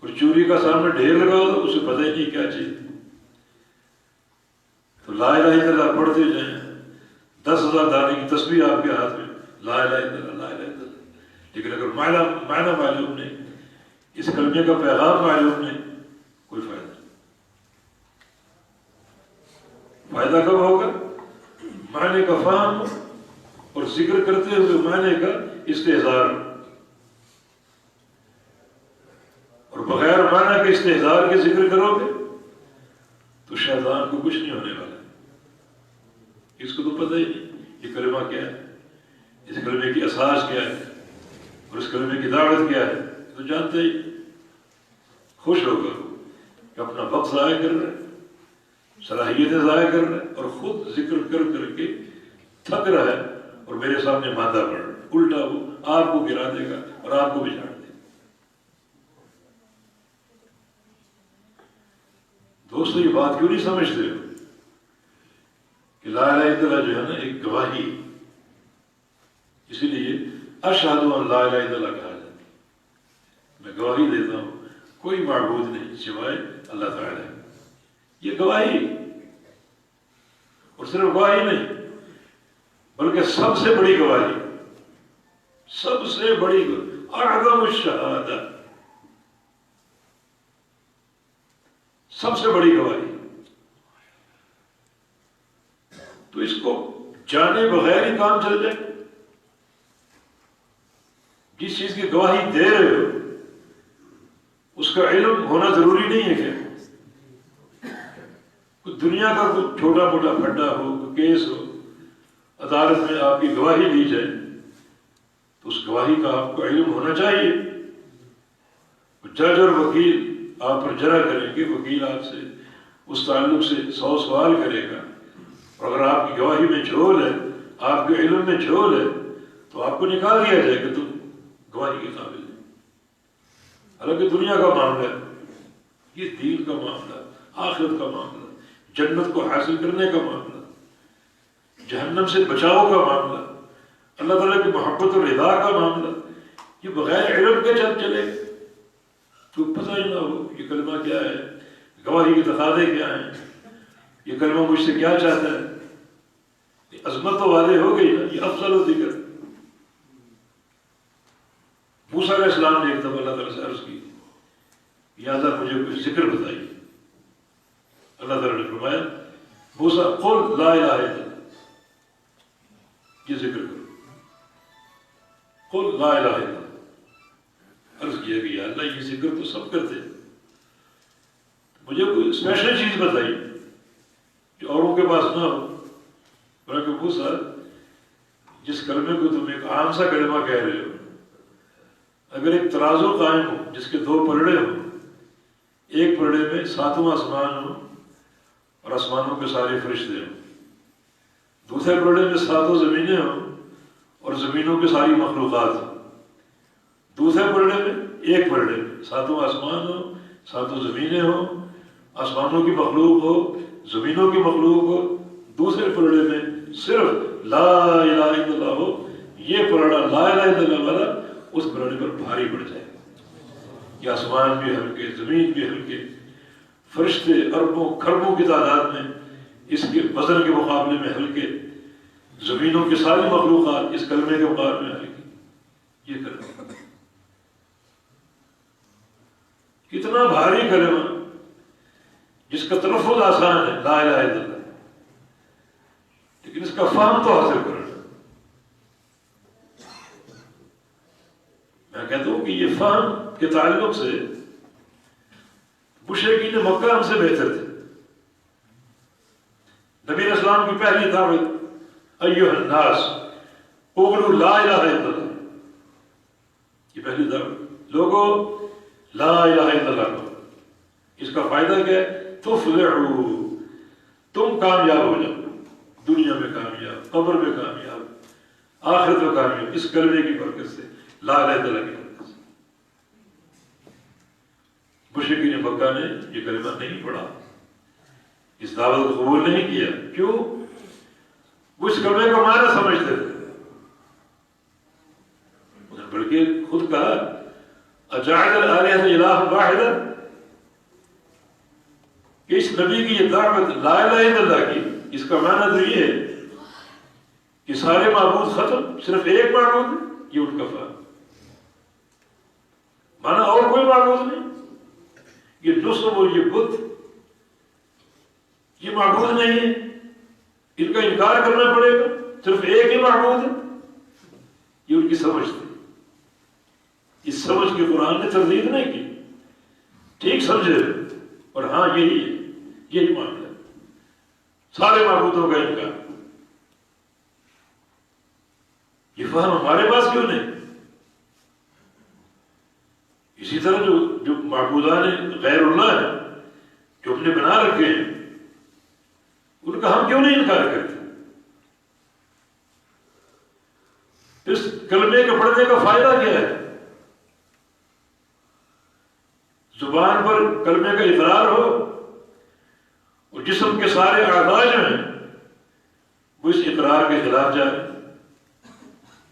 اور چوری کا سامنے ڈھیر لگا ہو تو اسے پتہ ہی نہیں کیا چیز. تو لا الہ الا اللہ پڑھتے جائیں، 10,000 دانے کی تسبیح آپ کے ہاتھ میں، لا الہ الا اللہ، لا الہ الا اللہ. لیکن اگر معنی معلوم نہیں، اس کلمے کا پیغام معلوم نہیں، کوئی فائدہ نہیں. فائدہ کب ہوگا؟ معنی کا فہم اور ذکر کرتے ہوئے معنی کا استحضار، اور بغیر معنی کے استحضار کے ذکر کرو گے تو شیطان کو کچھ نہیں ہونے والا۔ اس کو تو پتہ ہی نہیں یہ کلمہ کیا ہے، اس کلمے کی اساس کیا ہے، اور اس کلمے کی دعوت کیا ہے، تو جانتے ہی خوش ہوگا کہ اپنا وقت ضائع کر رہے ہیں، صلاحیتیں ضائع کر رہے ہیں، اور خود ذکر کر کر کے تھک رہا ہے اور میرے سامنے مادہ پڑ رہا ہے۔ الٹا وہ آپ کو گرا دے گا اور آپ کو بچھاڑ دے گا۔ دوستو یہ بات کیوں نہیں سمجھتے ہو کہ لا الہ الا اللہ جو ہے نا ایک گواہی، اسی لیے اشہد ان لا الہ الا اللہ کہا جاتا ہے، میں گواہی دیتا ہوں کوئی معبود نہیں سوائے اللہ تعالی۔ یہ گواہی، اور صرف گواہی نہیں بلکہ سب سے بڑی گواہی، سب سے بڑی اعظم الشہادہ، سب سے بڑی گواہی۔ تو اس کو جانے بغیر ہی کام چل جائے۔ جس چیز کی گواہی دے رہے ہو اس کا علم ہونا ضروری نہیں ہے کہ دنیا کا کوئی چھوٹا موٹا پھڈا ہو، کوئی کیس ہو، عدالت میں آپ کی گواہی دی جائے تو اس گواہی کا آپ کو علم ہونا چاہیے۔ جج اور وکیل آپ پر جرح کریں گے، وکیل آپ سے اس تعلق سے 100 سوال کرے گا، اور اگر آپ کی گواہی میں جھول ہے، آپ کے علم میں جھول ہے، تو آپ کو نکال دیا جائے کہ تم گواہی کے قابل ہے۔ حالانکہ دنیا کا معاملہ ہے، یہ دین کا معاملہ، آخرت کا معاملہ، جنت کو حاصل کرنے کا معاملہ، جہنم سے بچاؤ کا معاملہ، اللہ تعالیٰ کی محبت اور رضا کا معاملہ، یہ بغیر علم کے چلے تو پتہ ہی نہ ہو یہ کلمہ کیا ہے، گواہی کے تقاضے کیا ہیں، یہ کلمہ مجھ سے کیا چاہتا ہے۔ یہ عظمت تو واضح ہو گئی نا، یہ افضل و ذکر۔ موسیٰ علیہ السلام نے ایک دفعہ اللہ تعالیٰ سے عرض کی، یا اللہ مجھے کوئی ذکر بتائیے۔ اللہ تعالیٰ نے فرمایا موسیٰ قل لا الہ الا اللہ، یہ ذکر کرو، قل لا الہ الا اللہ۔ عرض کیا کہ یا اللہ یہ ذکر تو سب کرتے ہیں، مجھے کوئی اسپیشل چیز بتائیے جو اوروں کے پاس نہ ہو۔ کہ موسیٰ جس کلمے کو تم ایک عام سا کلمہ کہہ رہے ہو، اگر ایک ترازو قائم ہو جس کے 2 پلڑے ہوں، ایک پلڑے میں 7واں آسمان ہو اور آسمانوں کے سارے فرشتے ہوں، دوسرے پلڑے میں 7 زمینیں ہوں اور زمینوں کی ساری مخلوقات ہوں، دوسرے پلڑے میں ایک پلڑے میں 7واں آسمان ہو، 7 زمینیں ہوں، آسمانوں کی مخلوق ہو، زمینوں کی مخلوق ہو، دوسرے پلڑے میں صرف لا الہ الا اللہ ہو، یہ پلڑا لا الہ الا اللہ والا اس پلڑے پر بھاری پڑ جائے گا۔ یہ آسمان بھی ہلکے، زمین بھی ہلکے، فرشتے اربوں کھربوں کی تعداد میں اس کے وزن کے مقابلے میں ہلکے، زمینوں کی ساری مخلوقات اس کلمے کے مقابلے میں ہلکی۔ یہ کلمہ کتنا بھاری کلمہ جس کا تلفظ آسان ہے، لا الہ الا اللہ، لیکن اس کا فہم تو حاصل کرنا۔ میں کہتا ہوں کہ یہ فہم کے تعلق سے مشرکین مکہ ہم سے بہتر تھے۔ نبی علیہ السلام کی پہلی دعوت ایھا الناس قولوا لا الہ الا اللہ، یہ پہلی دعوت، لوگوں لا الہ الا اللہ کہو۔ اس کا فائدہ کیا ہے؟ تفلحوا، تم کامیاب ہو جاؤ، دنیا میں کامیاب، قبر میں کامیاب، آخرت میں کامیاب، اس کلمے کی برکت سے، لا الہ الا اللہ کی برکت سے۔ مشرکین مکہ نے یہ کلمہ نہیں پڑھا، اس دعوت کو قبول نہیں کیا۔ کیوں؟ وہ اس کلمے کا معنی سمجھتے تھے، بلکہ خود کہا اجعل الآلہۃ الہا واحدا، کہ اس نبی کی یہ دعوت لا الہ الا اللہ کی، اس کا معنی تو یہ ہے کہ سارے معبود ختم، صرف ایک معبود ہے۔ یہ ان کا فہم، مانا اور کوئی معبود نہیں، یہ نصب اور یہ بت یہ معبود نہیں ہے، انکار کرنا پڑے گا، صرف ایک ہی معبود ہے؟ یہ ان کی سمجھ تھی. اس سمجھ کے قرآن نے تردید نہیں کی، ٹھیک سمجھے اور ہاں یہی معاملہ ہے، سارے معبودوں کا انکار. یہ فہم ہمارے پاس کیوں نہیں؟ اسی طرح جو معبودان غیر اللہ ہیں جو ہم نے بنا رکھے ہیں، ان کا ہم کیوں نہیں انکار کرتے؟ اس کلمے کے پڑھنے کا فائدہ کیا ہے؟ زبان پر کلمے کا اقرار ہو اور جسم کے سارے اعضاء جو ہیں وہ اس اقرار کے خلاف جائے.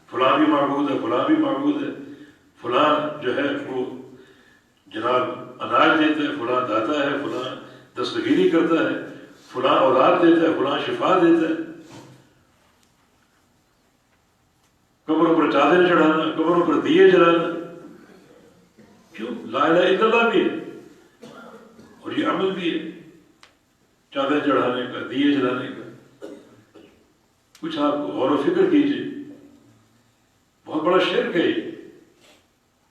فلاں بھی معبود ہے، فلاں بھی معبود ہے، فلاں جو ہے وہ جناب اناج دیتا ہے، فلاں داتا ہے، فلاں دستگیری کرتا ہے، فلاں اولاد دیتا ہے، فلاں شفا دیتا ہے. قبروں پر چادر چڑھانا، قبروں پر دیے جلانا، کیوں؟ لا الہ الا اللہ بھی ہے اور یہ عمل بھی ہے، چادر چڑھانے کا، دیے جلانے کا. کچھ آپ غور و فکر کیجیے، بہت بڑا شرک ہے،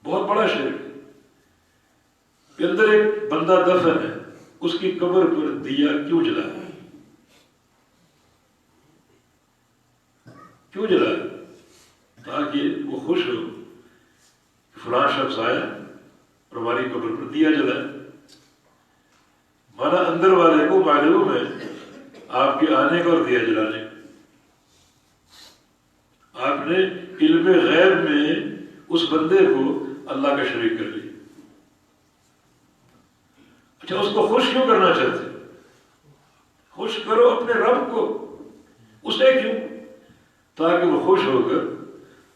بہت بڑا شرک ہے. کہ اندر ایک بندہ دفن ہے، اس کی قبر پر دیا کیوں جلایا؟ کیوں جلایا؟ تاکہ وہ خوش ہو کہ فلاں شخص آیا اور ہماری قبر پر دیا جلایا. مانا اندر والے کو معلوم ہے آپ کے آنے کا اور دیا جلانے کا. آپ نے علم غیب میں اس بندے کو اللہ کا شریک کر لیا. اچھا، اس کو خوش کیوں کرنا چاہتے؟ خوش کرو اپنے رب کو، اسے کیوں؟ تاکہ وہ خوش ہو کر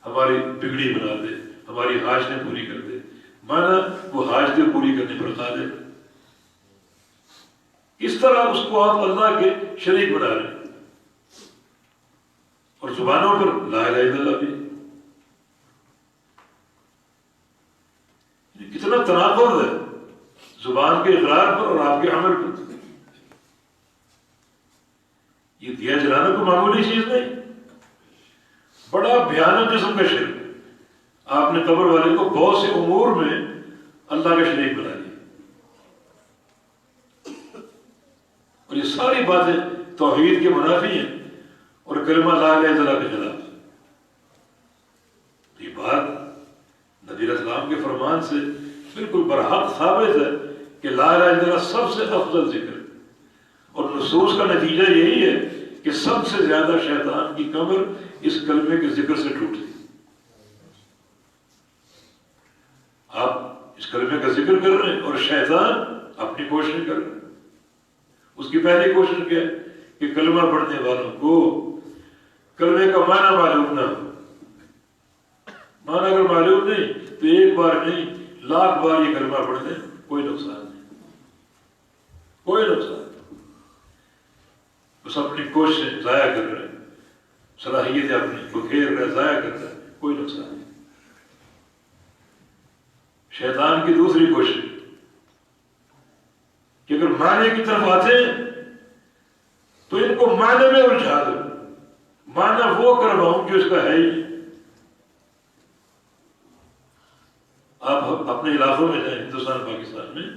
ہماری بگڑی بنا دے، ہماری حاجتیں پوری کر دے. مانا وہ حاجتیں پوری کرنے پر قادر. اس طرح اس کو آپ اللہ کے شریک بنا رہے ہیں. اور زبانوں پر لا الہ الا اللہ بھی. کتنا تناقض ہے زبان کے اقرار پر اور آپ کے عمل پر. یہ دیا جلانا کو معمولی چیز نہیں، بڑا بھیانک قسم کا شرک. آپ نے قبر والے کو بہت سے امور میں اللہ کا شریک بنا دیا. اور یہ ساری باتیں توحید کے منافی ہیں اور کلمہ لا الہ الا اللہ کے خلاف. یہ بات نبی علیہ السلام کے فرمان سے بالکل برحق ثابت ہے کہ لا الہ الا اللہ سب سے افضل ذکر ہے. اور نصوص کا نتیجہ یہی ہے کہ سب سے زیادہ شیطان کی کمر اس کلمے کے ذکر سے ٹوٹتی. آپ اس کلمے کا ذکر کر رہے ہیں اور شیطان اپنی کوشش کر رہے ہیں. اس کی پہلی کوشش کیا ہے کہ کلمہ پڑھنے والوں کو کلمے کا معنی معلوم نہ ہو. معنی اگر معلوم نہیں تو ایک بار نہیں لاکھ بار یہ کلمہ پڑھ دیں، کوئی نقصان نہیں، کوئی نقصان نہیں. بس اپنی کوششیں ضائع کر رہے ہیں، صلاحیتیں اپنی بکھیر رہے، ضائع کر رہے ہیں، کوئی نقصان نہیں. شیطان کی دوسری کوشش کہ اگر معنی کی طرف آتے ہیں تو ان کو معنی میں الجھا دو، معنی وہ کرواؤں جو اس کا ہے ہی. آپ اپنے علاقوں میں جائیں، ہندوستان پاکستان میں،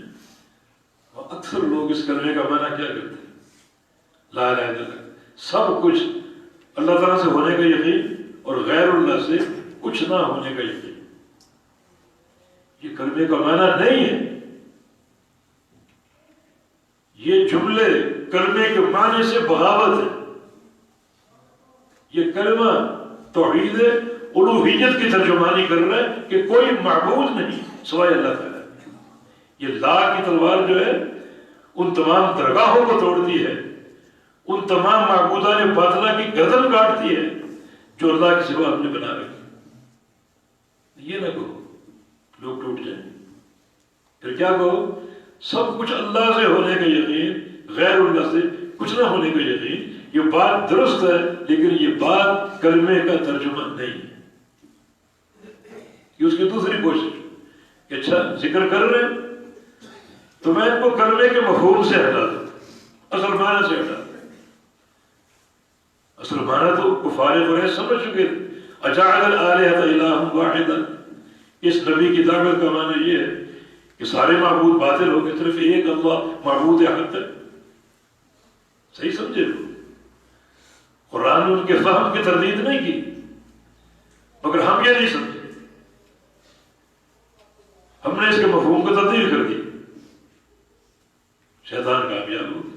اکثر لوگ اس کلمے کا معنی کیا کرتے ہیں؟ لا الہ الا اللہ. سب کچھ اللہ تعالیٰ سے ہونے کا یقین اور غیر اللہ سے کچھ نہ ہونے کا یقین. یہ کلمے کا معنی نہیں ہے. یہ جملے کلمے کے معنی سے بغاوت ہے. یہ کلمہ توحید الوہیت کی ترجمانی کر رہا ہے کہ کوئی معبود نہیں سوائے اللہ تعالیٰ. یہ لا کی تلوار جو ہے ان تمام درگاہوں کو توڑتی ہے، ان تمام معبودان باطلہ کی گردن کاٹتی ہے جو اللہ کے سوا ہم نے بنا رکھی. یہ نہ کہو لوگ ٹوٹ جائیں. پھر کیا کہو؟ سب کچھ اللہ سے ہونے کا یقین، غیر اللہ سے کچھ نہ ہونے کا یقین. یہ بات درست ہے لیکن یہ بات کلمے کا ترجمہ نہیں ہے. یہ اس کی دوسری کوشش کہ اچھا ذکر کر رہے ہیں تو میں ان کو کلمے کے مفہوم سے ہٹا دوں، اصل معنی سے ہٹا دوں. کفار قریش سمجھ چکے تھے اجعل الآلہۃ الہ واحدا، اس نبی کی دعوت کا معنی یہ ہے کہ سارے معبود باطل ہو کے صرف ایک اللہ معبود حق ہے. صحیح سمجھے؟ قرآن نے ان کے فہم کی تردید نہیں کی، مگر ہم یہ نہیں سمجھے، ہم نے اس کے مفہوم کو تبدیل کر دی. شیطان کامیاب ہو گیا.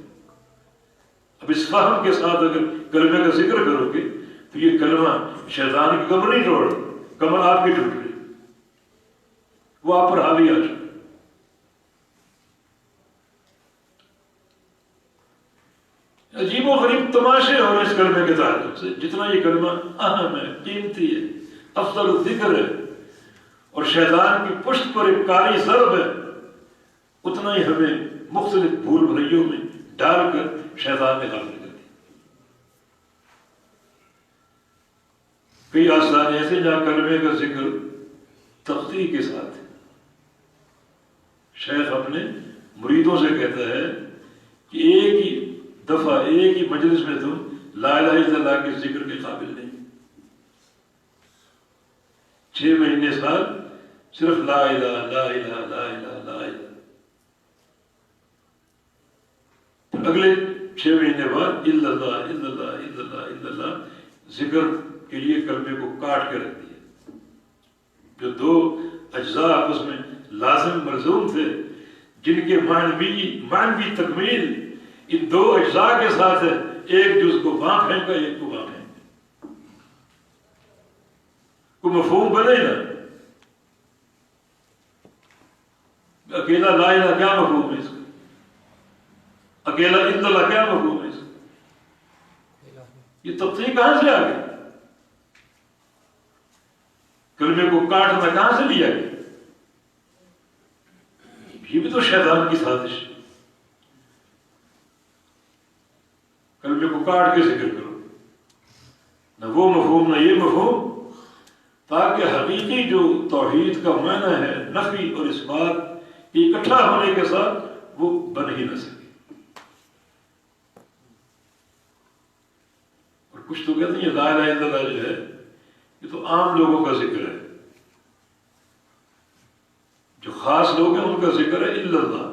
اب اس فہم کے ساتھ اگر کلمے کا ذکر کرو گے تو یہ کلمہ شیطان کی کمر نہیں توڑ، کمر آپ کی ٹوٹ رہی، وہ آپ پر حاوی آ چکا. عجیب و غریب تماشے ہو رہے اس کلمے کے تعلق سے. جتنا یہ کلمہ اہم ہے، قیمتی ہے، افضل الذکر ہے اور شیطان کی پشت پر ایک کاری ضرب ہے، اتنا ہی ہمیں مختلف بھول بھلائیوں میں ڈال کر شیطان نے غافل کر دی. کئی آستان ایسے جہاں کلمے کا ذکر تختی کے ساتھ ہے. شیخ اپنے مریدوں سے کہتا ہے کہ ایک ہی دفعہ ایک ہی مجلس میں تم لا الہ الا اللہ کے ذکر کے قابل نہیں. 6 مہینے سال صرف لا الہ لا الہ لا الہ لا الہ. اگلے 6 مہینے بعد الا اللہ الا اللہ الا اللہ الا اللہ ذکر کے لیے کلمے کو کاٹ کے رکھ دیا. جو 2 اجزاء آپس میں لازم ملزوم تھے، جن کے معنوی تکمیل ان 2 اجزاء کے ساتھ ہے، ایک جز کو وہاں پھینکا ایک کو وہاں پھینکا. کوئی مفہوم بنے نا. اکیلا لا الہ کیا مفہوم ہے اس کا؟ اکیلا الا اللہ کیا مفہوم ہے اس کا؟ یہ تفصیل کہاں سے آ گئی؟ کلمے کو کاٹنا کہاں سے لیا گیا؟ یہ بھی تو شیطان کی سازش ہے. کلمے کو کاٹ کے ذکر کرو، نہ وہ مفہوم نہ یہ مفہوم، تاکہ حقیقی جو توحید کا معنی ہے، نفی اور اس بات کے اکٹھا ہونے کے ساتھ، وہ بن ہی نہ سکے. اور کچھ تو کہتے ہیں یہ لا الہ الا اللہ جو ہے یہ تو عام لوگوں کا ذکر ہے، جو خاص لوگ ہیں ان کا ذکر ہے الا اللہ،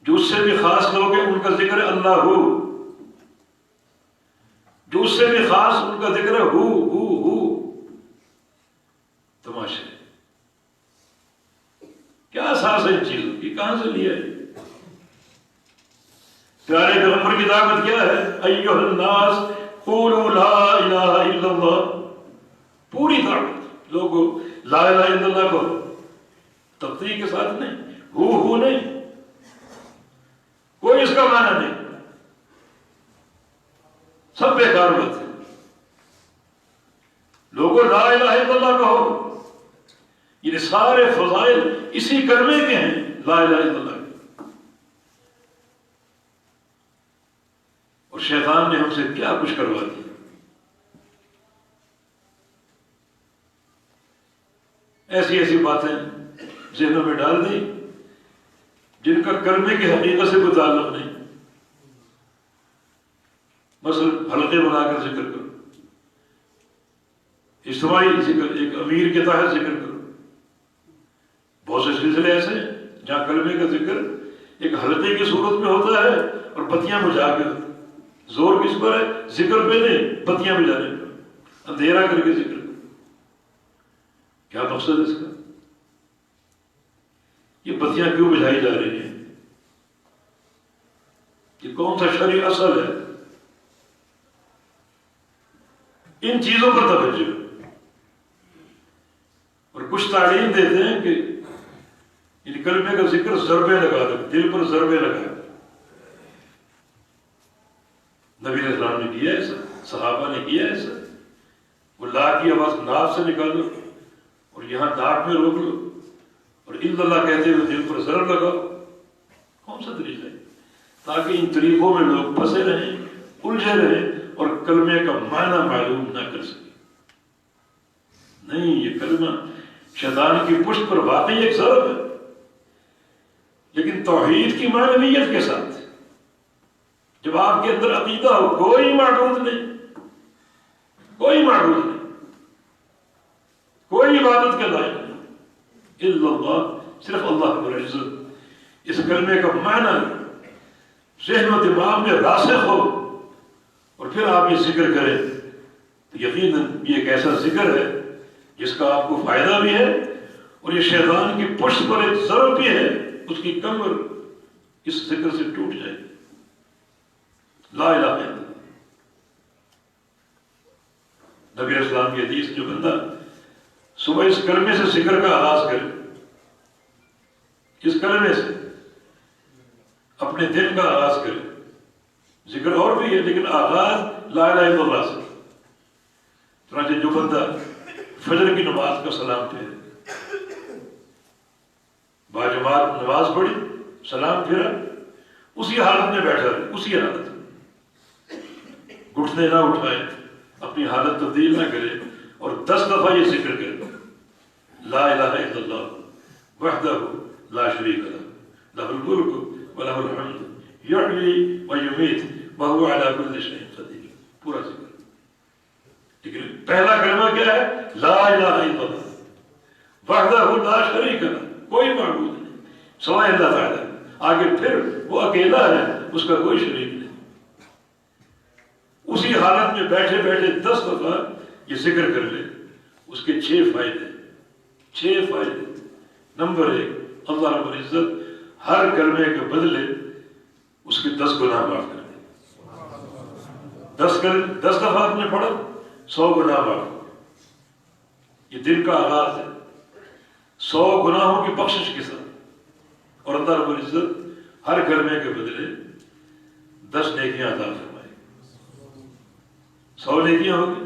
جو اس سے بھی خاص لوگ ہیں ان کا ذکر ہے اللہ ہو، جو اس سے بھی خاص ان کا ذکر ہے ہو. تماشے کیا اساس ہے ان چیزوں کی؟ کہاں سے لیا ہے؟ پیارے پیغمبر کی دعوت کیا ہے؟ ایھا الناس قولوا لا الہ الا اللہ. پوری دعوت لوگوں لا الہ الا اللہ کو تفصیل کے ساتھ نہیں، ہو نہیں، کوئی اس کا معنی نہیں، سب بیکار بات ہے. لوگوں لا الہ الا اللہ کہو. یہ سارے فضائل اسی کلمے کے ہیں، لا الہ الا اللہ کے. اور شیطان نے ہم سے کیا کچھ کروا دیا. ایسی باتیں ذہنوں میں ڈال دی جن کا کلمے کی حقیقت سے کوئی تعلق نہیں. مثلا حلقے بنا کر ذکر کرو، اجتماعی ذکر، ایک امیر کے تحت ذکر کرو. بہت سے سلسلے ایسے ہیں جہاں کلمے کا ذکر ایک حلقے کی صورت میں ہوتا ہے اور بتیاں بجھا کے ہوتا ہے. زور کس پر ہے؟ ذکر پہ نہیں، بتیاں بجھانے پر. اندھیرا کر کے ذکر کرو. کیا مقصد ہے اس کا؟ یہ بتیاں کیوں بجھائی جا رہی ہیں؟ یہ کون سا شرعی اصل ہے؟ ان چیزوں پر توجہ. اور کچھ تعلیم دیتے ہیں کہ ان کلمے کا ذکر ضربے لگا دو، دل پر ضربے لگا. نبی علیہ السلام نے کیا ایسا، صحابہ نے کیا ایسا. وہ لا کی آواز ناف سے نکالو اور یہاں ناک میں روک لو اور الا اللہ کہتے ہوئے دل پر ضرب لگاؤ. کون سا طریقہ ہے؟ تاکہ ان طریقوں میں لوگ پھنسے رہیں، الجھے رہیں اور کلمے کا معنی معلوم نہ کر سکے. نہیں، یہ کلمہ شیطان کی پشت پر واقعی ایک ضرب ہے، لیکن توحید کی معنویت کے ساتھ. جب آپ کے اندر عقیدہ ہو کوئی معبود نہیں، کوئی معبود نہیں، کوئی عبادت کے لائق نہیں الا اللہ، صرف اللہ رب العزت، اس کلمے کا معنی ذہن و دماغ میں راسخ ہو، اور پھر آپ یہ ذکر کریں تو یقیناً یہ ایک ایسا ذکر ہے جس کا آپ کو فائدہ بھی ہے، اور یہ شیطان کی پشت پر ایک ضرب بھی ہے، اس کی کمر اس ذکر سے ٹوٹ جائے گی۔ لا الہ الا اللہ۔ نبی علیہ السلام کی حدیث، جو بندہ صبح اس کلمے سے ذکر کا آغاز کرے، اس کلمے سے اپنے دن کا آغاز کرے، ذکر اور بھی ہے لیکن آغاز لا الہ الا اللہ سے، چنانچہ جو بندہ فجر کی نماز کا سلام پھیرے، باجماعت نماز پڑھی، سلام پھیرا، اسی حالت میں بیٹھا رہے، اسی حالت میں گھٹنے نہ اٹھائے، اپنی حالت تبدیل نہ کرے، اور 10 دفعہ یہ ذکر کرے، لا الہ الا اللہ وحدہ لا شریک لہ، لہ الملک ولہ الحمد یحیی ویمیت وہو علی کل شیء قدیر، پورا ذکر۔ لیکن پہلا کلمہ کیا ہے؟ لا الہ الا اللہ وحدہ لا شریک لہ، کوئی معبود نہیں سوائے اللہ تعالیٰ، آگے پھر وہ اکیلا ہے، اس کا کوئی شریک نہیں۔ اسی حالت میں بیٹھے بیٹھے 10 دفعہ یہ ذکر کر لے، اس کے 6 فائدے، 6 فائدے۔ نمبر 1، اللہ رب العزت ہر کلمے کے بدلے اس کے 10 گناہ معاف کر دے۔ 10 دفعہ آپ نے پڑھا، 100 گناہ معاف۔ یہ دن کا آغاز ہے 100 گناہوں کی بخشش کے ساتھ، اور اللہ رب العزت ہر کلمے کے بدلے 10 نیکیاں عطا فرمائے، 100 نیکیاں ہوگی،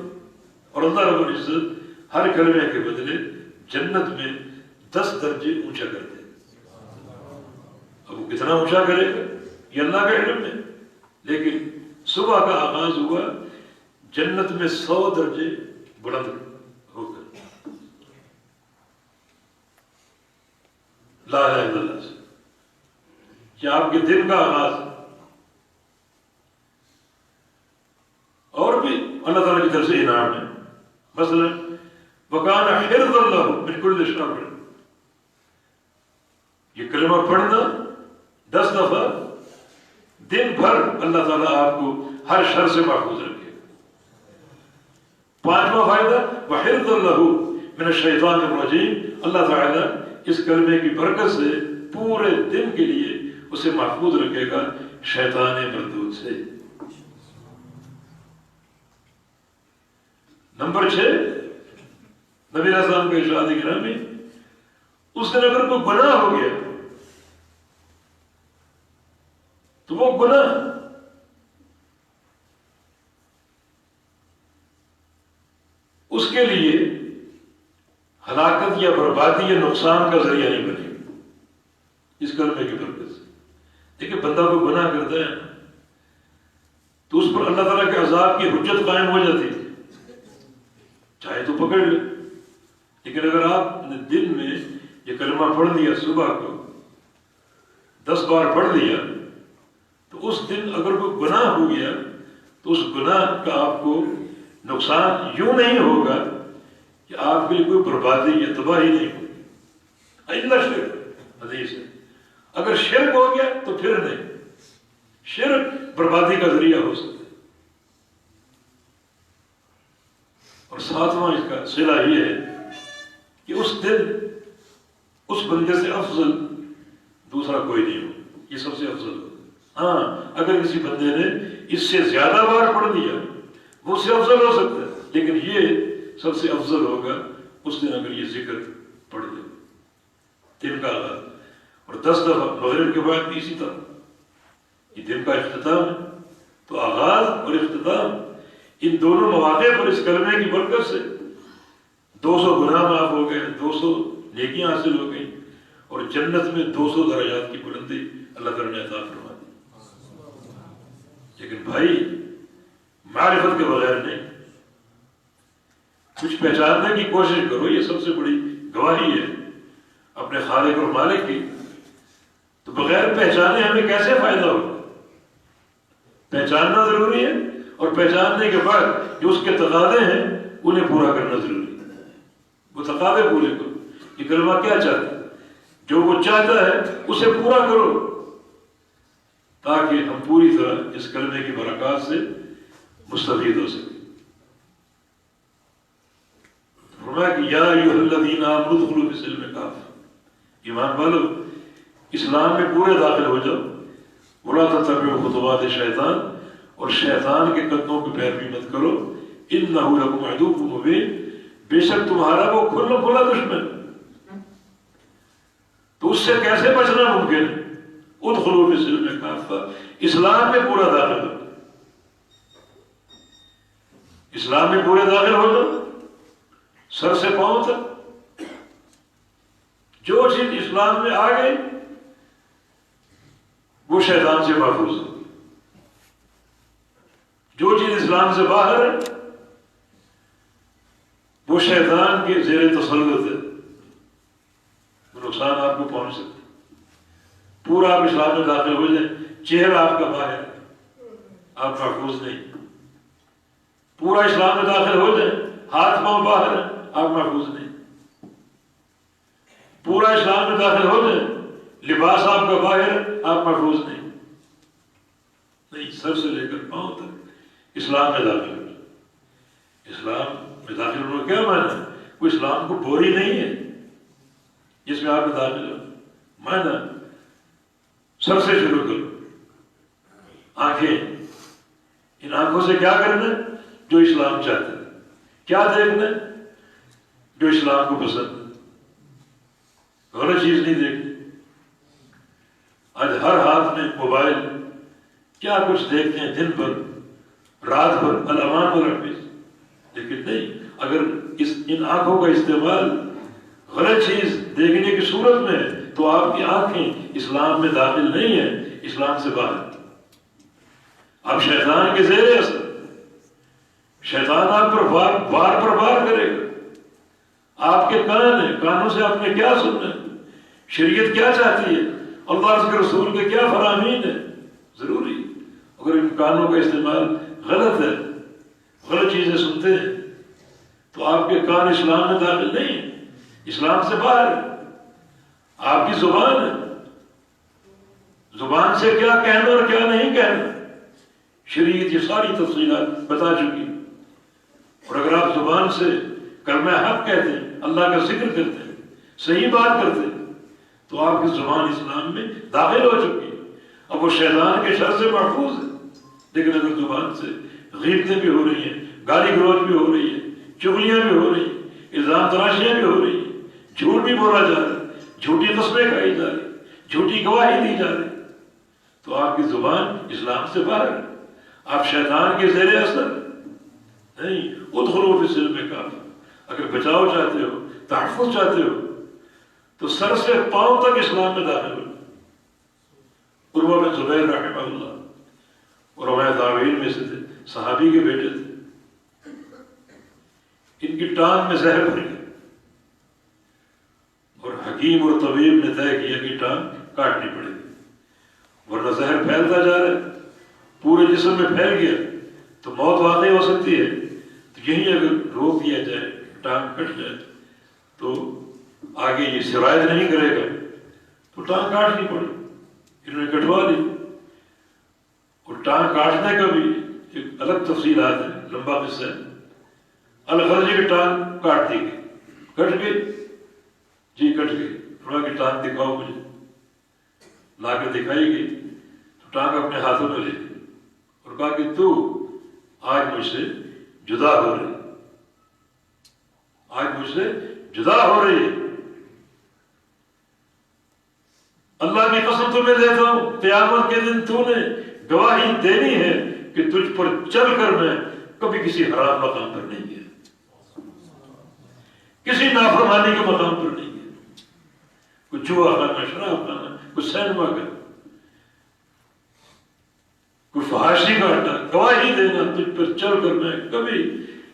اور اللہ رب العزت ہر کلمے کے بدلے جنت میں 10 درجے اونچا کر دے۔ اب وہ کتنا اونچا کرے گا یہ اللہ کا علم ہے، لیکن صبح کا آغاز ہوا جنت میں 100 درجے بلند ہو کر لا الہ الا اللہ سے۔ کیا آپ کے دن کا آغاز، اور بھی اللہ تعالیٰ کی طرف سے انعام ہے، مثلا وَكَانَ حِرْزًا لَهُ مِنْ كُلِّ شَرٍ، یہ کلمہ پڑھنا 10 دفعہ دن بھر اللہ تعالیٰ آپ کو ہر شر سے محفوظ رکھے۔ 5واں فائدہ وَحِرْزًا لَهُ مِنَ الشَّيْطَانِ الرَّجِيمِ، اللہ تعالیٰ اس کلمے کی برکت سے پورے دن کے لیے اسے محفوظ رکھے گا شیطان مردود سے۔ نمبر 6، نبی علیہ السلام کا ارشاد گرامی، اس دن اگر کوئی گناہ ہو گیا تو وہ گناہ اس کے لیے ہلاکت یا بربادی یا نقصان کا ذریعہ نہیں بنے اس کلمے کی برکت سے۔ دیکھیں بندہ کو گناہ کرتا ہے تو اس پر اللہ تعالیٰ کے عذاب کی حجت قائم ہو جاتی ہے، چاہے تو پکڑ لے، لیکن اگر آپ نے دن میں یہ کلمہ پڑھ لیا، صبح کو 10 بار پڑھ لیا، تو اس دن اگر کوئی گناہ ہو گیا تو اس گناہ کا آپ کو نقصان یوں نہیں ہوگا کہ آپ کے لیے کوئی بربادی یا تباہی نہیں ہوگی، الا شرک، حدیث ہے۔ اگر شرک ہو گیا تو پھر نہیں، شرک بربادی کا ذریعہ ہو سکتا ہے۔ اور 7واں اس کا صلہ یہ ہے کہ اس دن اس بندے سے افضل دوسرا کوئی نہیں ہو، یہ سب سے افضل ہو۔ ہاں اگر کسی بندے نے اس سے زیادہ بار پڑھ دیا وہ اس سے افضل ہو سکتا ہے، لیکن یہ سب سے افضل ہوگا اس دن اگر یہ ذکر پڑھ لے دن کا آغاز، اور 10 دفعہ مغرب کے بعد بھی اسی طرح۔ یہ دن کا اختتام ہے، تو آغاز اور اختتام ان دونوں مواقع پر اس کلمے کی برکت سے 200 گناہ معاف ہو گئے، 200 نیکیاں حاصل ہو گئی، اور جنت میں 200 درجات کی بلندی اللہ تعالیٰ نے عطا فرما دی۔ لیکن بھائی معرفت کے بغیر نہیں، کچھ پہچاننے کی کوشش کرو، یہ سب سے بڑی گواہی ہے اپنے خالق اور مالک کی۔ تو بغیر پہچانے ہمیں کیسے فائدہ ہوگا؟ پہچاننا ضروری ہے، اور پہچاننے کے بعد جو اس کے تقاضے ہیں انہیں پورا کرنا ضروری ہے۔ وہ تقاضے پورے کرو کہ کلمہ کیا چاہتا ہے، جو وہ چاہتا ہے اسے پورا کرو، تاکہ ہم پوری طرح اس کلمے کی برکات سے مستفید ہو سکیں۔ فرمایا کہ یا ایھا الذین آمنوا ادخلوا فی السلم کافہ، ایمان والو اسلام میں پورے داخل ہو جاؤ، ولا تتبعوا خطوات الشیطان، اور شیطان کے قدموں پہ پیروی مت کرو، انہ لکم عدو مبین، بے شک تمہارا وہ کھلا کھلا دشمن، تو اس سے کیسے بچنا ممکن ہے؟ ادخلوا فی السلم کافہ، اسلام میں پورا داخل ہو، اسلام میں پورے داخل ہو جاؤ سر سے پاؤں تک۔ جو چیز اسلام میں آ گئی وہ شیطان سے محفوظ ہے، جو چیز اسلام سے باہر ہے وہ شیطان کے زیر تسلط ہے، وہ نقصان آپ کو پہنچ سکتا ہے۔ پورا آپ اسلام میں داخل ہو جائیں، چہرہ آپ کا باہر ہے، آپ محفوظ نہیں۔ پورا اسلام میں داخل ہو جائیں، ہاتھ پاؤں باہر ہے، آپ محفوظ نہیں۔ پورا اسلام میں داخل ہو جائیں، لباس آپ کا باہر ہے، آپ محفوظ نہیں۔ سر سے لے کر پاؤں تک اسلام میں داخل ہو جائیں۔ اسلام میں داخل ہونا کیا معنی ہے؟ کوئی اسلام کو بوری نہیں ہے جس میں آپ داخل ہو، معنی سر سے شروع کرو۔ آنکھیں، ان آنکھوں سے کیا کرنا ہے؟ جو اسلام چاہتا ہے۔ کیا دیکھنا ہے؟ جو اسلام کو پسند ہے، غلط چیز نہیں دیکھنی۔ آج ہر ہاتھ میں موبائل، کیا کچھ دیکھتے ہیں دن بھر رات بھر، الامان والحفظ، لیکن نہیں، اگر ان آنکھوں کا استعمال غلط چیز دیکھنے کی صورت میں ہے تو آپ کی آنکھیں اسلام میں داخل نہیں ہیں، اسلام سے باہر۔ آپ شیطان کے زیر اثر، شیطان آپ پر وار پر وار کرے گا۔ آپ کے کان ہیں، کانوں سے آپ نے کیا سننا ہے، شریعت کیا چاہتی ہے، اللہ کے رسول کے کیا فرامین ہے، ضروری۔ اگر ان کانوں کا استعمال غلط ہے، غلط چیزیں سنتے ہیں، تو آپ کے کان اسلام میں داخل نہیں ہیں، اسلام سے باہر ہے۔ آپ کی زبان ہے، زبان سے کیا کہنا اور کیا نہیں کہنا، شریعت یہ ساری تفصیلات بتا چکی۔ اور اگر آپ زبان سے کلمہ حق کہتے ہیں، اللہ کا ذکر کرتے ہیں، صحیح بات کرتے ہیں، تو آپ کی زبان اسلام میں داخل ہو چکی ہے۔ اب وہ شیطان کے شر سے محفوظ ہے۔ لیکن اگر زبان سے غیبتیں بھی ہو رہی ہیں، گالی گلوچ بھی ہو رہی ہے، چغلیاں بھی ہو رہی ہیں، الزام تراشیاں بھی ہو رہی ہیں، جھوٹ بھی بولا جا رہا ہے، جھوٹی قسمیں کھائی جا رہی، جھوٹی گواہی دی جا رہی، تو آپ کی زبان اسلام سے باہر ہے، آپ شیطان کے زیر اثر نہیں۔ ادخلوا فی السلم کافہ، اگر بچاؤ چاہتے ہو، تحفظ چاہتے ہو، تو سر سے پاؤں تک اسلام میں داخل ہو۔ عروہ بن زبیر رحمہ اللہ علماء تابعین میں سے تھے، صحابی کے بیٹے تھے، ان کی ٹانگ میں زہر بھر گیا، اور حکیم اور طبیب نے طے کیا کہ ٹانگ کاٹنی پڑے گی، ورنہ زہر پھیلتا جا رہا ہے، پورے جسم میں پھیل گیا تو موت واقع ہو سکتی ہے۔ تو یہیں اگر روک دیا جائے، ٹانگ کٹ جائے، تو آگے یہ سرایت نہیں کرے گا، تو ٹانگ کاٹنی پڑی۔ انہوں نے کٹوا دی، اور ٹانگ کاٹنے کا بھی ایک الگ تفصیلات ہے، لمبا قصہ ہے۔ الخرجی کی ٹانگ کاٹ دی گئی، کٹ گئی، جی کٹ گئی، تھوڑا کہ ٹانگ دکھاؤ مجھے، لا کے دکھائی گئی، تو ٹانگ اپنے ہاتھوں میں لے لی اور کہا کہ تو آج مجھ سے جدا ہو رہی، آج مجھ سے جدا ہو رہی ہے، اللہ کی قسم تمہیں دیتا ہوں، قیامت کے دن تو نے گواہی دینی ہے کہ تجھ پر چل کر میں کبھی کسی حرام مقام پر نہیں گیا، کسی نافرمانی کے مقام پر نہیں گیا، کوئی جوا کھانا، شراب کھانا، کوئی سینما کا، کوئی فحاشی کا اڈا، گواہی دینا تجھ پر چل کر میں کبھی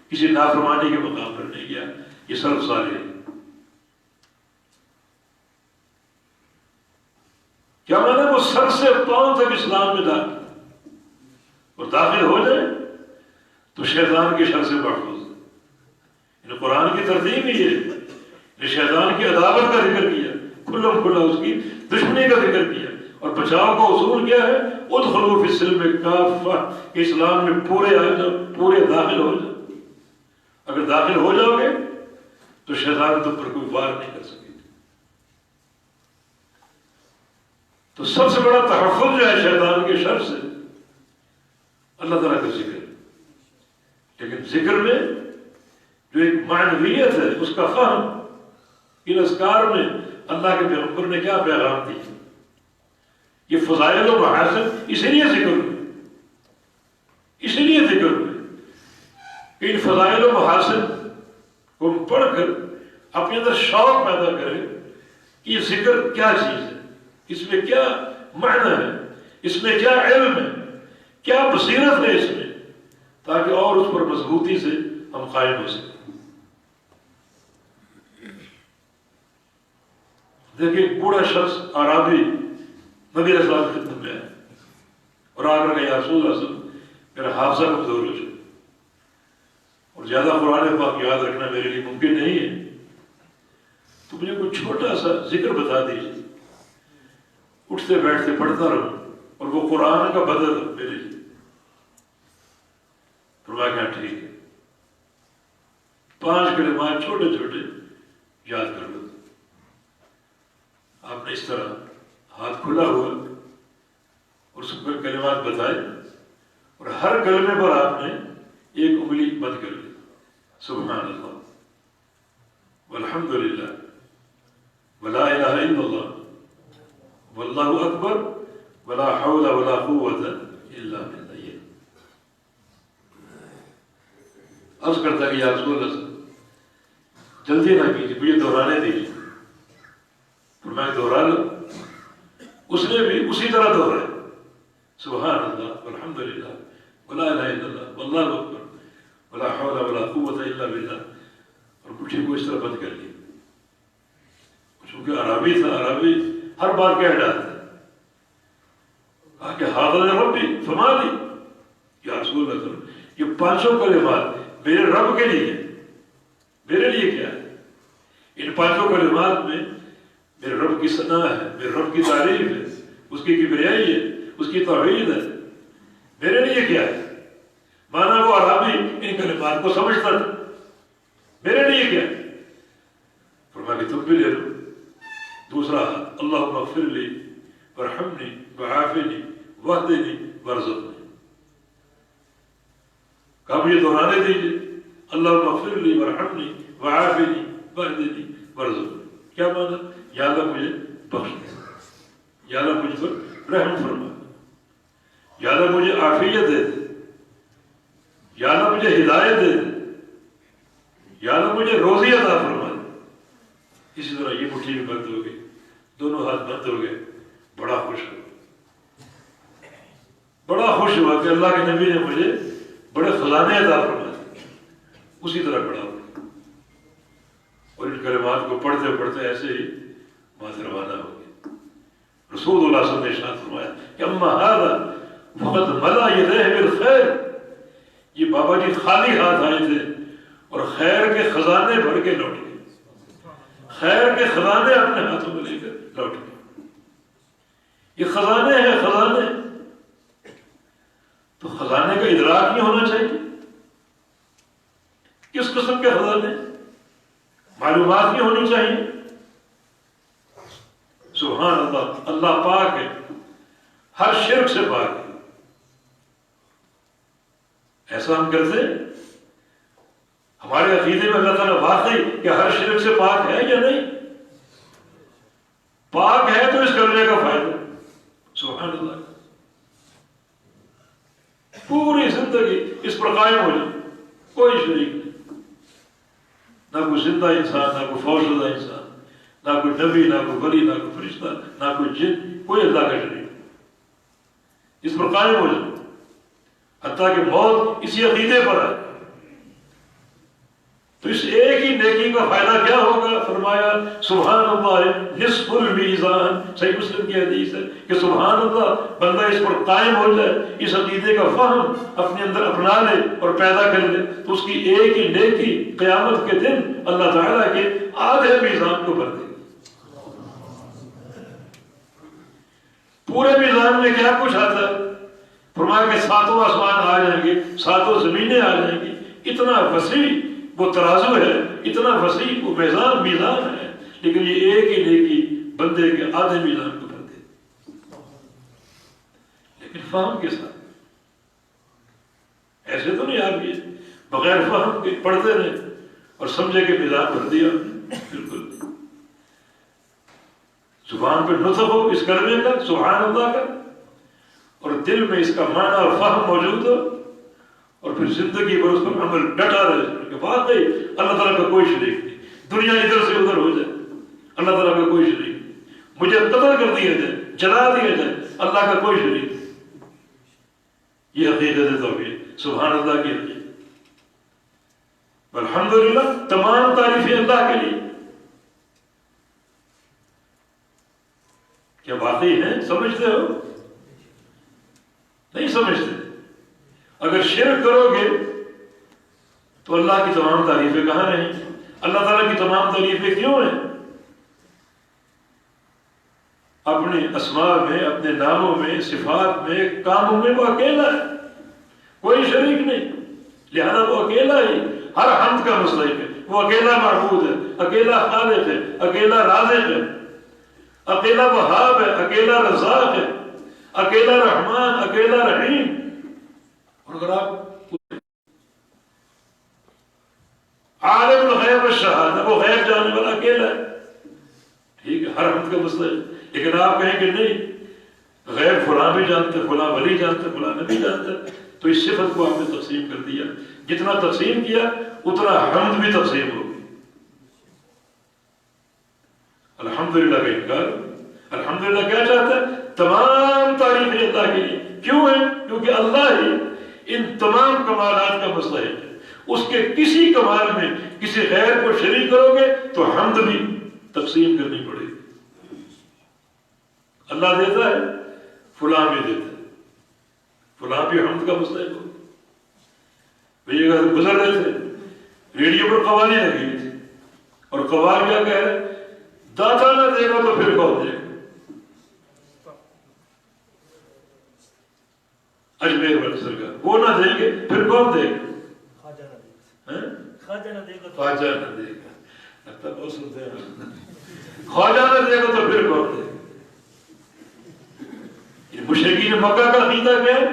کسی نافرمانی کے مقام پر نہیں گیا۔ یہ سلف صالح ہے۔ کیا مانا؟ وہ سر سے پاؤں تک اسلام میں داخل، اور داخل ہو جائے تو شیطان کی شر سے محفوظ ہے. یعنی قرآن کی ترتیب ہی ہے. شیطان کی عداوت کا ذکر کیا، کھلم کھلا اس کی دشمنی کا ذکر کیا، اور بچاؤ کا اصول کیا ہے؟ ادخلوا فی السلم کافہ، کہ اسلام میں پورے آ جاؤ، پورے داخل ہو جاؤ. اگر داخل ہو جاؤ گے تو شیطان تم پر کوئی وار نہیں کر سکے. تو سب سے بڑا تحفظ جو ہے شیطان کے شر سے اللہ تعالیٰ کا ذکر. لیکن ذکر میں جو ایک معنویت ہے اس کا فہم، ان اذکار میں اللہ کے پیغمبر نے کیا پیغام دی. یہ فضائل و محاسن اسی لیے ذکر ہوئے، اسی لیے ذکر ہوئے کہ ان فضائل و محاسن کو ہم پڑھ کر اپنے اندر شوق پیدا کریں کہ یہ ذکر کیا چیز ہے، اس میں کیا معنی ہے، اس میں کیا علم ہے، کیا بصیرت ہے اس میں، تاکہ اور اس پر مضبوطی سے ہم قائم ہو سکیں. دیکھیں بوڑھا شخص اعرابی نبی علیہ السلام کی خدمت میں ہے اور آ کر کہ یا رسول اللہ صلی اللہ علیہ وسلم میرا حافظہ کمزور ہو چکا اور زیادہ قرآن پاک یاد رکھنا میرے لیے ممکن نہیں ہے، تو مجھے کوئی چھوٹا سا ذکر بتا دیجیے، اٹھتے بیٹھتے پڑھتا رہوں اور وہ قرآن کا بدل ہو میرے لیے. فرمایا کہ ٹھیک ہے، 5 کلمات چھوٹے چھوٹے یاد کر لو. آپ نے اس طرح ہاتھ کھلا ہوا اور اس کو کلمات بتائے اور ہر کلمے پر آپ نے ایک انگلی بند کر لی. سبحان اللہ والحمد للہ ولا الہ الا اللہ واللہ اکبر ولا حول ولا قوت الا باللہ. عرض کرتا کہ یا رسول اللہ جلدی نہ کیجیے، مجھے دہرانے دیجیے. تو میں دوہرا لوں. اس نے بھی اسی طرح دوہرایا، سبحان اللہ والحمد للہ ولا الہ الا اللہ واللہ اکبر ولا حول ولا قوت الا باللہ، اور مٹھی کو اس طرح بند کر لیا. چونکہ عربی تھا، عربی ہر بار کہہ ڈالتا کہا کہ حاضر ربی فما لی. یا رسول اللہ صلی اللہ علیہ وسلم یہ 5 کلمات میرے رب کے لیے، میرے لیے کیا ہے؟ ان 5 کلمات میں میرے رب کی ثنا ہے، میرے رب کی تعریف ہے، اس کی کبریائی ہے، اس کی توحید ہے. میرے لیے کیا ہے؟ مانا وہ عربی ان کلمات کو سمجھتا تھا. میرے لیے کیا ہے؟ فرمایا کہ تم بھی لے لو. دوسرا ہاتھ، اللہم اغفر لی ورحمنی وعافنی واہدنی وارزقنی. کہا مجھے دہرانے دیجیے، اللہم اغفر لی ورحمنی وعافنی واہدنی وارزقنی. کیا مانا؟ یا اللہ مجھے بخش دے، یا اللہ مجھ پر رحم فرما، یا اللہ مجھے عافیت دے دے، یا اللہ مجھے ہدایت دے دے، یا اللہ مجھے روزی عطا فرما دے. اسی طرح یہ مٹھی بھی بند ہو گئی، دونوں ہاتھ بند ہو گئے. بڑا خوش ہوا، بڑا خوش ہوا کہ اللہ کے نبی نے مجھے بڑے خزانے عطا فرما دیے. اسی طرح کھڑا ہوا اور ان کلمات کو پڑھتے پڑھتے ایسے ہی وہاں سے روانہ ہو گئے. رسول اللہ صلی اللہ علیہ وسلم نے ارشاد فرمایا کہ اما ھذا فقد ملا یدیہ بالخیر. یہ بابا جی خالی ہاتھ آئے تھے اور خیر کے خزانے بھر کے لوٹ گئے، خیر کے خزانے اپنے ہاتھوں میں لے کر لوٹ گئے. یہ خزانے ہیں، خزانے. تو خزانے کا ادراک نہیں ہونا چاہیے. کس قسم کے خزانے؟ معلومات نہیں ہونی چاہیے. سبحان اللہ، اللہ پاک ہے، ہر شرک سے پاک ہے. ایسا ہم کرتے ہیں؟ ہمارے عقیدے میں اللہ تعالیٰ واقعی کہ ہر شرک سے پاک ہے یا نہیں؟ پاک ہے تو اس کرنے کا فائدہ. سبحان اللہ. پوری زندگی اس پر قائم ہو جائے، کوئی شریک نہیں. نہ کوئی زندہ انسان، نہ کوئی فوجدہ انسان، نہ کوئی نبی، نہ کوئی ولی، نہ کوئی فرشتہ، نہ کوئی جن، کوئی اللہ کا شریک. اس پر قائم ہو جائے حتیٰ کہ موت اسی عقیدے پر ہے. تو اس ایک ہی نیکی کا فائدہ کیا ہوگا؟ فرمایا سبحان اللہ نصف المیزان، صحیح مسلم کی حدیث ہے کہ سبحان اللہ بندہ اس پر قائم ہو جائے، اس عقیدے کا فہم اپنے اندر اپنا لے اور پیدا کر لے، تو اس کی ایک ہی نیکی قیامت کے دن اللہ تعالیٰ کے آدھے میزان کو بھر دے گی۔ پورے میزان میں کیا کچھ آتا ہے؟ فرمایا کہ ساتوں آسمان آ جائیں گے، ساتوں زمینیں آ جائیں گی، اتنا وسیع وہ ترازو ہے، اتنا وسیع وہ میزان ہے، لیکن یہ ایک ہی نیکی بندے کے آدھے میزان کو بھر دے، لیکن فہم کے ساتھ۔ ایسے تو نہیں آپ یہ بغیر فہم کے پڑھتے رہے اور سمجھے کہ میزان بھر دیا، بالکل نہیں۔ زبان پہ نطق ہو اس کلمے کا سبحان اللہ کا، اور دل میں اس کا معنی اور فہم موجود ہو، اور پھر زندگی پر اس پر عمل ڈٹا رہے کہ واقعی اللہ تعالیٰ کا کوئی شریک نہیں، دنیا ادھر سے ادھر ہو جائے اللہ تعالیٰ کا کوئی شریک نہیں، مجھے قتل کر دیا جائے، جلا دیا جائے، اللہ کا کوئی شریک نہیں۔ یہ حقیقت توحید، سبحان اللہ کی حقیقت۔ الحمدللہ تمام تعریفیں اللہ کے لیے۔ کیا واقعی ہیں؟ سمجھتے ہو؟ نہیں سمجھتے۔ اگر شرک کرو گے تو اللہ کی تمام تعریفیں کہاں رہیں؟ اللہ تعالیٰ کی تمام تعریفیں کیوں ہیں؟ اپنے اسماء میں، اپنے ناموں میں، صفات میں، کاموں میں وہ اکیلا ہے، کوئی شریک نہیں، لہذا وہ اکیلا ہی ہر حمد کا مستحق ہے، وہ اکیلا معبود ہے، اکیلا خالق ہے، اکیلا رازق ہے، اکیلا وہاب ہے، اکیلا رزاق ہے، اکیلا رحمان، اکیلا رحیم۔ اور اگر آپ عالم الغیب والشہادہ، وہ غیب جاننے والا اکیلا ہے، ٹھیک ہے، ہر حمد کا مستحق، لیکن آپ کہیں کہ نہیں غیب فلاں بھی جانتے، فلاں ولی جانتے، فلاں نبی جانتے، تو اس صفت کو آپ نے تقسیم کر دیا، جتنا تقسیم کیا اتنا حمد بھی تقسیم ہو گئی۔ الحمدللہ کا انکار، الحمدللہ کیا چاہتا ہے؟ تمام تعریفیں اللہ کے لیے، کیوں ہے؟ کیونکہ اللہ ہی ان تمام کمالات کا مستحق ہے، اس کے کسی کمال میں کسی غیر کو شریک کرو گے تو حمد بھی تقسیم کرنی پڑے گی۔ اللہ دیتا ہے، فلاں بھی دیتا ہے، فلاں بھی حمد کا مستحق ہو۔ بھئی اگر گزر رہے تھے، ریڈیو پر قوالی لگی ہوئی تھی، اور قوال کیا کہہ رہے؟ داتا نہ دے گا تو پھر کون دے گا؟ اجمیر والی سرکار، وہ نہ دیں گے پھر کون دے گا؟ خواجہ نہ دے گا، خواجہ نہ دے گا، خواجہ نہ دے گا، لگتا بہت سنتے ہیں، خواجہ نہ دے گا تو پھر کون دے گا؟ یہ مشرکین مکہ کا عقیدہ کیا ہے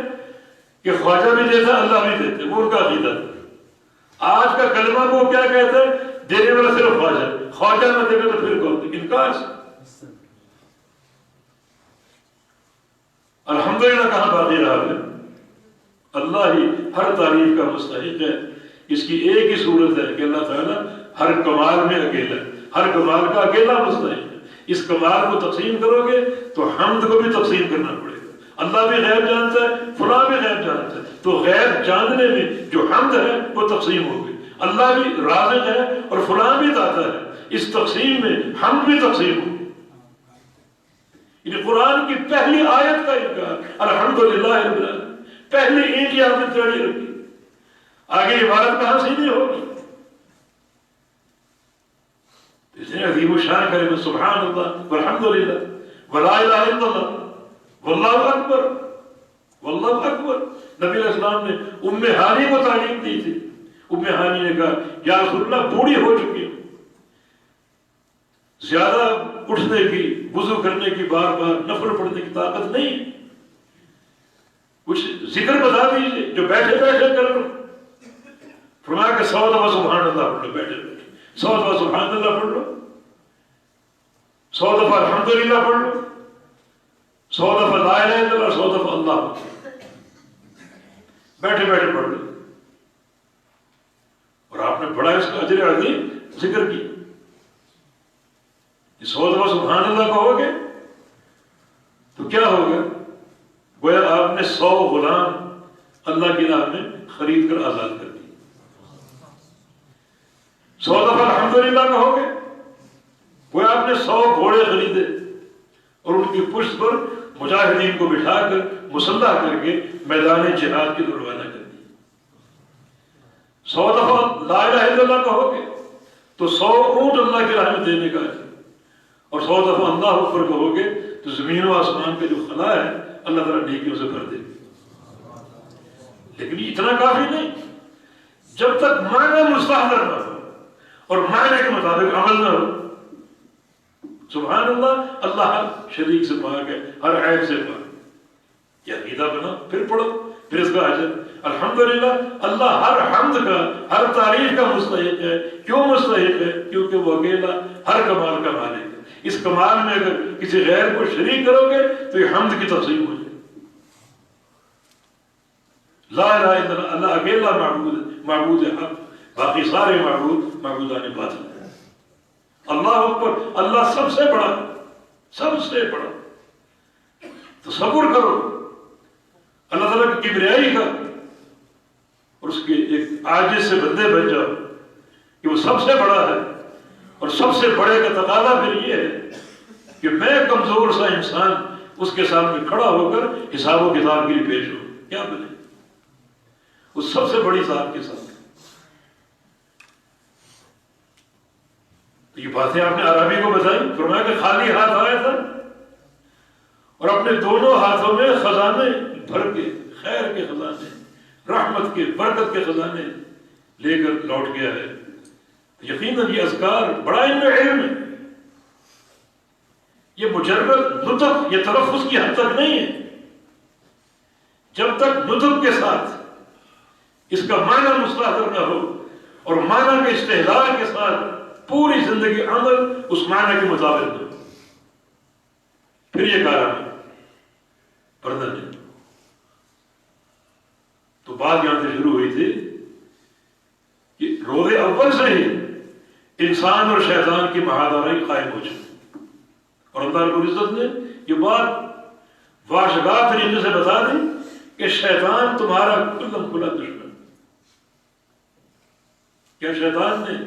کہ خواجہ بھی دیتا اللہ بھی دیتے، وہ ان کا عقیدہ تھا۔ آج کا کلمہ کو کیا کہتا ہے؟ دینے والا صرف خواجہ، خواجہ نہ دے گا تو پھر کون دے؟ انکار سے۔ الحمدللہ کہاں باقی رہا ہے؟ اللہ ہی ہر تعریف کا مستحق ہے۔ اس کی ایک ہی صورت ہے کہ اللہ تعالیٰ ہر کمال میں اکیلا ہے، ہر کمال کا اکیلا مستحق ہے۔ اس کمال کو تقسیم کرو گے تو حمد کو بھی تقسیم کرنا پڑے گا۔ اللہ بھی غیب جانتا ہے، فلاں بھی غیب جانتا ہے، تو غیب جاننے میں جو حمد ہے وہ تقسیم ہو گئی۔ اللہ بھی رازق ہے اور فلاں بھی داتا ہے، اس تقسیم میں حمد بھی تقسیم ہو گئی۔ یہ قرآن کی پہلی آیت کا انکار، الحمدللہ رب العالمین، پہلی اینٹ یہ آپ نے چڑھی رکھی، آگے عبارت کہاں سیدھی ہوگی؟ اس نے عظیم الشان کلمہ سبحان اللہ والحمدللہ ولا الہ الا اللہ واللہ اکبر، واللہ اکبر۔ نبی علیہ السلام نے ام ہانی کو تعلیم دی تھی، ام ہانی نے کہا یا رسول اللہ بوڑھی ہو چکی ہوں، زیادہ اٹھنے کی، وضو کرنے کی، بار بار نفل پڑھنے کی طاقت نہیں، کچھ ذکر بتا دیجیے جو بیٹھے بیٹھے کر لو۔ فرمایا کہ 100 دفعہ سبحان اللہ پڑھ لو، بیٹھے بیٹھے 100 دفعہ سبحان اللہ پڑھ لو، 100 دفعہ الحمدللہ پڑھ لو، 100 دفعہ لا الہ الا اللہ، 100 دفعہ اللہ، بیٹھے بیٹھے پڑھ لو، اور آپ نے پڑھا اس کا اجر عظیم ذکر کی۔ 100 دفعہ سبحان اللہ کہو گے تو کیا ہوگا؟ گویا آپ نے 100 غلام اللہ کی راہ میں خرید کر آزاد کر دی۔ الحمدللہ کہو گے؟ وہ آپ نے 100 گھوڑے خریدے اور ان کی پشت پر مجاہدین کو بٹھا کر مسلح کر کے میدان جہاد کی طرف روانہ کر دی. 100 دفعہ لا الہ الا اللہ کہو گے تو 100 اونٹ اللہ کی راہ میں دینے کا ہے، اور 100 دفعہ اللہ اکبر کہو گے تو زمین و آسمان پہ جو خلا ہے اللہ تعالیٰ نیکیوں سے بھر دے. لیکن اتنا کافی نہیں، جب تک معنی مستحضر نہ ہو اور معنی کے مطابق عمل نہ ہو. سبحان اللہ، اللہ ہر شریک سے پاک ہے، ہر عیب سے پاک. یہ عقیدہ بنا پھر پڑھو، پھر اس کا اجر. الحمدللہ، اللہ ہر حمد کا، ہر تعریف کا مستحق ہے. کیوں مستحق ہے؟ کیونکہ وہ اکیلا ہر کمال کا مالک ہے. اس کمال میں اگر کسی غیر کو شریک کرو گے تو یہ حمد کی تقسیم ہو جائے. لا الہ الا اللہ، اللہ اکیلا معبود حق، باقی سارے معبودان باطل ہیں. اللہ اکبر، اللہ سب سے بڑا، سب سے بڑا. تصور کرو اللہ تعالیٰ کی کبریائی کا اور اس کے ایک عاجز سے بندے بن جاؤ کہ وہ سب سے بڑا ہے. اور سب سے بڑے کا تقاضا پھر یہ ہے کہ میں کمزور سا انسان اس کے سامنے کھڑا ہو کر حساب و کتاب کے لیے پیش ہوں. کیا بنے اس سب سے بڑی ذات کے ساتھ. تو یہ باتیں آپ نے عربی کو بتائی. فرمایا کہ خالی ہاتھ آیا تھا اور اپنے دونوں ہاتھوں میں خزانے بھر کے، خیر کے خزانے، رحمت کے، برکت کے خزانے لے کر لوٹ گیا ہے. یقیناً یہ اذکار بڑا علم ہے. یہ مجرد نطق، یہ تلفظ کی حد تک نہیں ہے. جب تک نطق کے ساتھ اس کا معنی مستحضر نہ ہو اور معنی کے استحلال کے ساتھ پوری زندگی عمل اس معنی کے مطابق نہ ہو، پھر یہ کارا ہے پردہ نہیں. تو بات یہاں سے شروع ہوئی تھی کہ روز اول سے ہی انسان اور شیطان کی مہاداری قائم ہو چکی، اور اللہ رب العزت نے یہ بات واشگاہ طریقے سے بتا دی کہ شیطان تمہارا کلم کھلا دشمن. کیا شیطان نے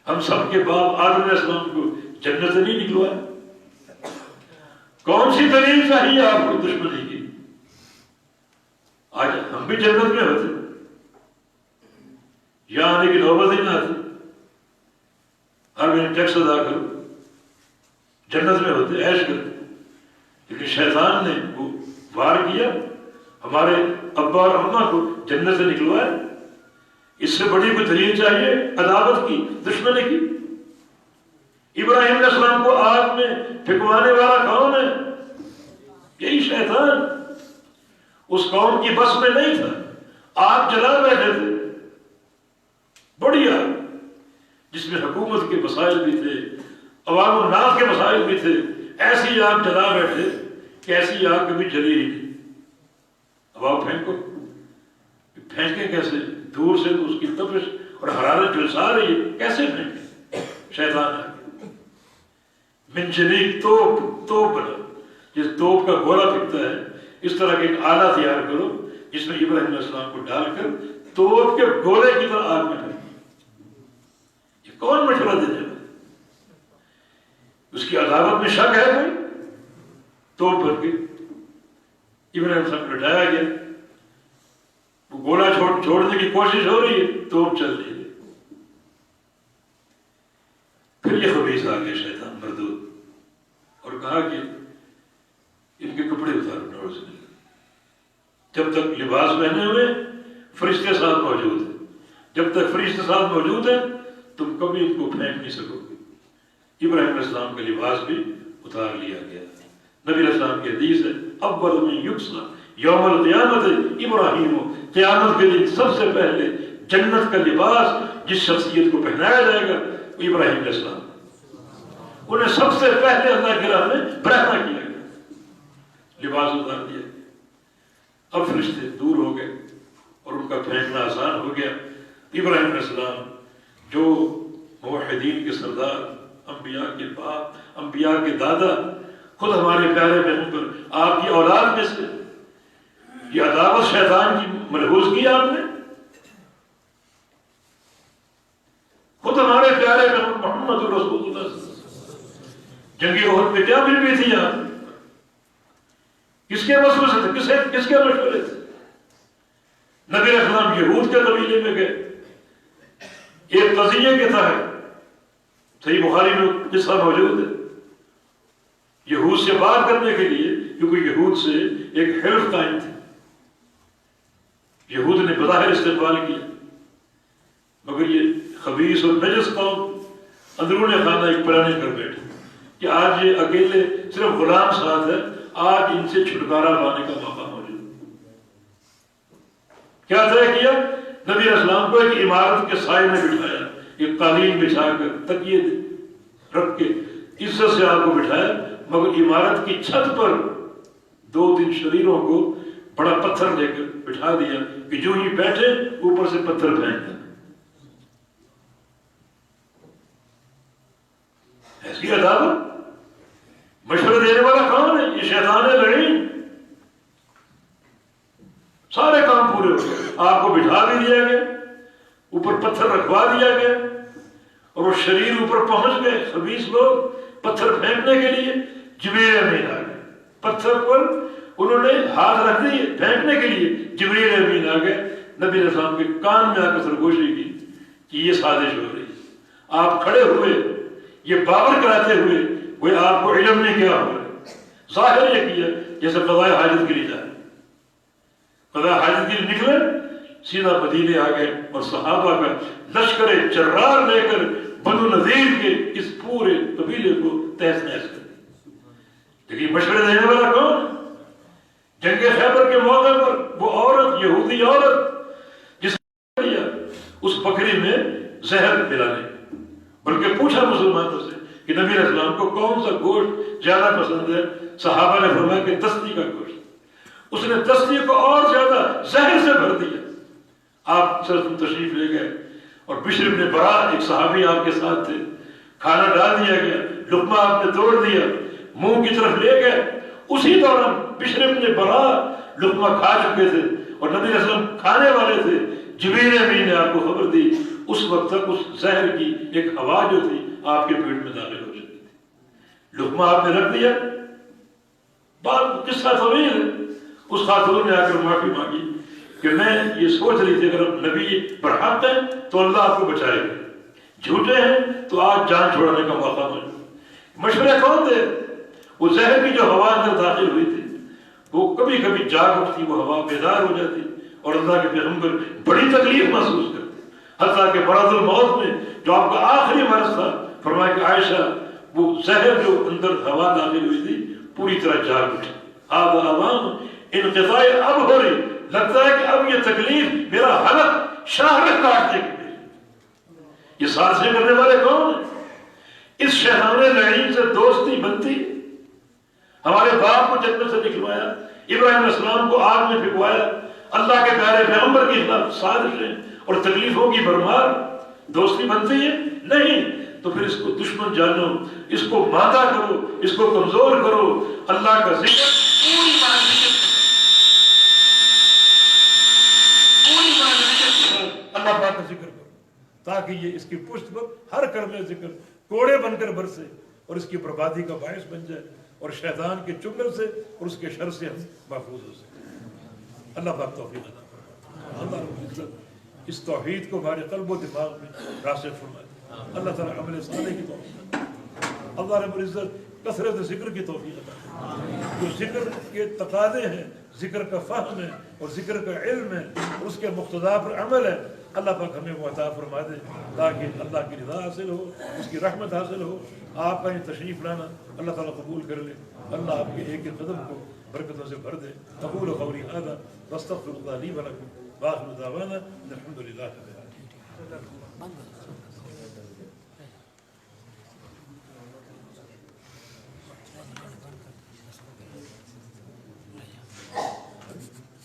ہم سب کے باپ آدم علیہ السلام کو جنت سے نہیں نکلوایا؟ کون سی دلیل چاہیے آپ کو دشمنی کی؟ آج ہم بھی جنت میں ہوتے، یہاں آنے کی نوبت ہی نہ آتی. ہر مہینے ٹیکس ادا کرو، جنت میں ہوتے، عیش کرتے. لیکن شیطان نے وہ وار کیا، ہمارے ابا اور اماں کو جنت سے نکلوایا. اس سے بڑی کوئی دلیل چاہیے عداوت کی، دشمنی کی؟ ابراہیم علیہ السلام کو آگ میں پھینکوانے والا کون ہے؟ یہی شیطان. اس قوم کی بس میں نہیں تھا، آگ جلا بیٹھے تھے، بڑی آگ جس میں حکومت کے مسائل بھی تھے، عوام الناس کے مسائل بھی تھے. ایسی آگ جلا بیٹھے کہ ایسی آگ کبھی جلی ہی نہیں. اب آپ پھینکو، پھینکیں کیسے؟ دور سے اس کی تپش اور حرارت جو سا رہی ہے، کیسے پھینکیں؟ شیطان ہے من جنیب توپ بنا، جس توپ کا گولا پھینکتا ہے اس طرح کے ایک آلہ تیار کرو جس میں ابراہیم علیہ السلام کو ڈال کر توپ کے گولے کی طرح آگ میں ڈالیں. یہ کون مشورہ دینے والا؟ اس کی عداوت میں شک ہے کوئی؟ توپ بھر کے ابراہیم علیہ السلام کو لٹایا گیا، وہ گولا چھوڑنے کی کوشش ہو رہی ہے، توپ چل رہی ہے. پھر یہ خبیث آ گیا شیطان مردود اور کہا کہ ان کے کپڑے اتارو. نعوذ باللہ. جب تک لباس پہنے ہوئے فرشتے ساتھ موجود ہیں، جب تک فرشتے ساتھ موجود ہیں تم کبھی ان کو پھینک نہیں سکو گے. ابراہیم علیہ السلام کا لباس بھی اتار لیا گیا. نبی علیہ السلام کی حدیث ہے اول من یکسا یوم القیامت ابراہیم. قیامت کے دن سب سے پہلے جنت کا لباس جس شخصیت کو پہنایا جائے گا وہ ابراہیم علیہ السلام. انہیں سب سے پہلے اللہ کی راہ میں برہنہ کیا گیا، لباس اتار دیا گیا. اب فرشتے دور ہو گئے اور ان کا پھینکنا آسان ہو گیا. ابراہیم علیہ السلام جو موحدین کے سردار، انبیاء کے باپ، انبیاء کے دادا، خود ہمارے پیارے پیغمبر آپ کی اولاد میں سے، یہ عداوت شیطان کی ملحوظ کی آپ نے. خود ہمارے پیارے پیغمبر رسول اللہ صلی اللہ علیہ وسلم. جنگ احد میں کیا مل تھی یہاں؟ کس کے مسئلے سے تھے؟ کس کے مشورے تھے؟ نبی علیہ السلام یہود کے قبیلے میں گئے. ایک قضیے کے تحت صحیح بخاری میں قصہ موجود ہے. یہود سے بات کرنے کے لیے، کیونکہ یہود سے ایک حلف قائم تھی. یہود نے بظاہر استقبال کیا، مگر یہ خبیث اور نجس قوم اندرون خانہ ایک پلانے کر بیٹھے کہ آج یہ اکیلے صرف غلام ساتھ ہے، آج ان سے چھٹکارا پانے کا موقع موجود. کیا طے کیا؟ نبی علیہ السلام کو ایک عمارت کے سائے میں بٹھایا، ایک قالین بچھا کر تکیے رکھ کے عزت سے آپ کو بٹھایا، مگر عمارت کی چھت پر 2-3 شریروں کو بڑا پتھر لے کر بٹھا دیا کہ جو ہی بیٹھے اوپر سے پتھر پھینک دیں. ایسی عدالت. مشورہ دینے والا کون ہے؟ یہ شیطان لعین. سارے کام پورے ہو گئے، آپ کو بٹھا بھی دیا گیا، اوپر پتھر رکھوا دیا گیا، اور وہ شریر اوپر پہنچ گئے. خبیث لوگ پتھر پھینکنے کے لیے جبریل امین آ گئے. پتھر پر انہوں نے ہاتھ رکھ دیے پھینکنے کے لیے، جبریل امین آ گئے. نبی علیہ السلام کے کان میں آ کر سرگوشی کی کہ یہ سازش ہو رہی ہے. آپ کھڑے ہوئے یہ باور کراتے ہوئے وہ آپ کو علم نہیں کیا ہوا ہے. ظاہر یہ کیا جیسے قضاء حاجت کے لیے جائے. قضاء حاجت کے لیے نکلے، سیدھا مدینے آ گئے اور صحابہ کا لشکر جرار لے کر بنو نذیر کے اس پورے قبیلے کو تہس نہس کر دیا. لیکن مشورے دینے والا کون؟ جنگ خیبر کے موقع پر وہ عورت، یہودی عورت جس نے دیا اس بکری میں زہر ملانے، بلکہ پوچھا مسلمانوں سے کہ نبی علیہ السلام کو کون سا گوشت زیادہ پسند ہے. صحابہ نے فرمایا کہ دستی کا گوشت. اس نے دستی کو اور زیادہ زہر سے بھر دیا. آپ صرف تشریف لے گئے اور بشر بن برا ایک صحابی آپ کے ساتھ تھے. کھانا ڈال دیا گیا، لقمہ آپ نے توڑ دیا، منہ کی طرف لے گئے. اسی دوران بشر بن برا لقمہ کھا چکے تھے اور نبی علیہ السلام کھانے والے تھے. جبریل امین نے آپ کو خبر دی. اس وقت تک اس زہر کی ایک ہوا جو تھی آپ کے پیٹ میں داخل ہو چکی تھی. لقمہ آپ نے رکھ دیا. بات قصہ طویل ہے. اس خاتون نے آ کر معافی مانگی کہ میں یہ سوچ رہی تھی اگر نبی پر حق ہے تو اللہ آپ کو بچائے گا، جھوٹے ہیں تو آج جان چھوڑانے کا موقع ملے. مشورے کون تھے؟ وہ زہر کی جو ہوا اندر داخل ہوئی تھی وہ کبھی کبھی جاگ اٹھتی، وہ ہوا بیدار ہو جاتی اور اللہ کے پیغمبر بڑی تکلیف محسوس کرتے. حتیٰ کہ مرض الموت میں جو آپ کا آخری مرض تھا، فرمایا کہ عائشہ وہ زہر جو اندر ہوا داخل ہوئی تھی پوری طرح جاگ اٹھی. آب عوام انقضاء اب ہو رہی، لگتا ہے کہ اب یہ تکلیف میرا حلق شاہرخ کاٹنے کی ہے. یہ سازشیں کرنے والے کون ہیں؟ اس شیطان لعین سے دوستی بنتی. ہمارے باپ کو جنت سے نکلوایا، ابراہیم علیہ السلام کو آگ میں پھینکوایا، اللہ کے پیارے پیغمبر کے خلاف سازشیں اور تکلیفوں کی بھرمار. دوستی بنتی ہے؟ نہیں. تو پھر اس کو دشمن جانو، اس کو مادہ کرو، اس کو کمزور کرو. اللہ کا ذکر پوری اللہ پاک کا ذکر کرو تاکہ یہ اس کی پشت پر ہر کلمہ ذکر کوڑے بن کر برسے اور اس کی بربادی کا باعث بن جائے اور شیطان کے چنگل سے اور اس کے شر سے ہم محفوظ ہو سکیں. اللہ پاک توفیق عطا فرمائے. اللہ رب العزت اس توحید کو ہمارے قلب و دماغ میں راسخ فرمائے. اللہ تعالیٰ عمل صالح کی توفیق. اللہ رب العزت کثرت ذکر کی توفیق عطا فرمائے. جو ذکر کے تقاضے ہیں، ذکر کا فہم ہے اور ذکر کا علم ہے، اس کے مقتضا پر عمل ہے، اللہ پاک ہمیں وہ عطا فرما دے تاکہ اللہ کی رضا حاصل ہو، اس کی رحمت حاصل ہو. آپ کا یہ تشریف لانا اللہ تعالیٰ قبول کر لے. اللہ آپ کے ایک ایک قدم کو برکتوں سے بھر دے. اقول قولی ھذا واستغفر اللہ لی ولکم واخر دعوانا الحمد للہ رب العالمین.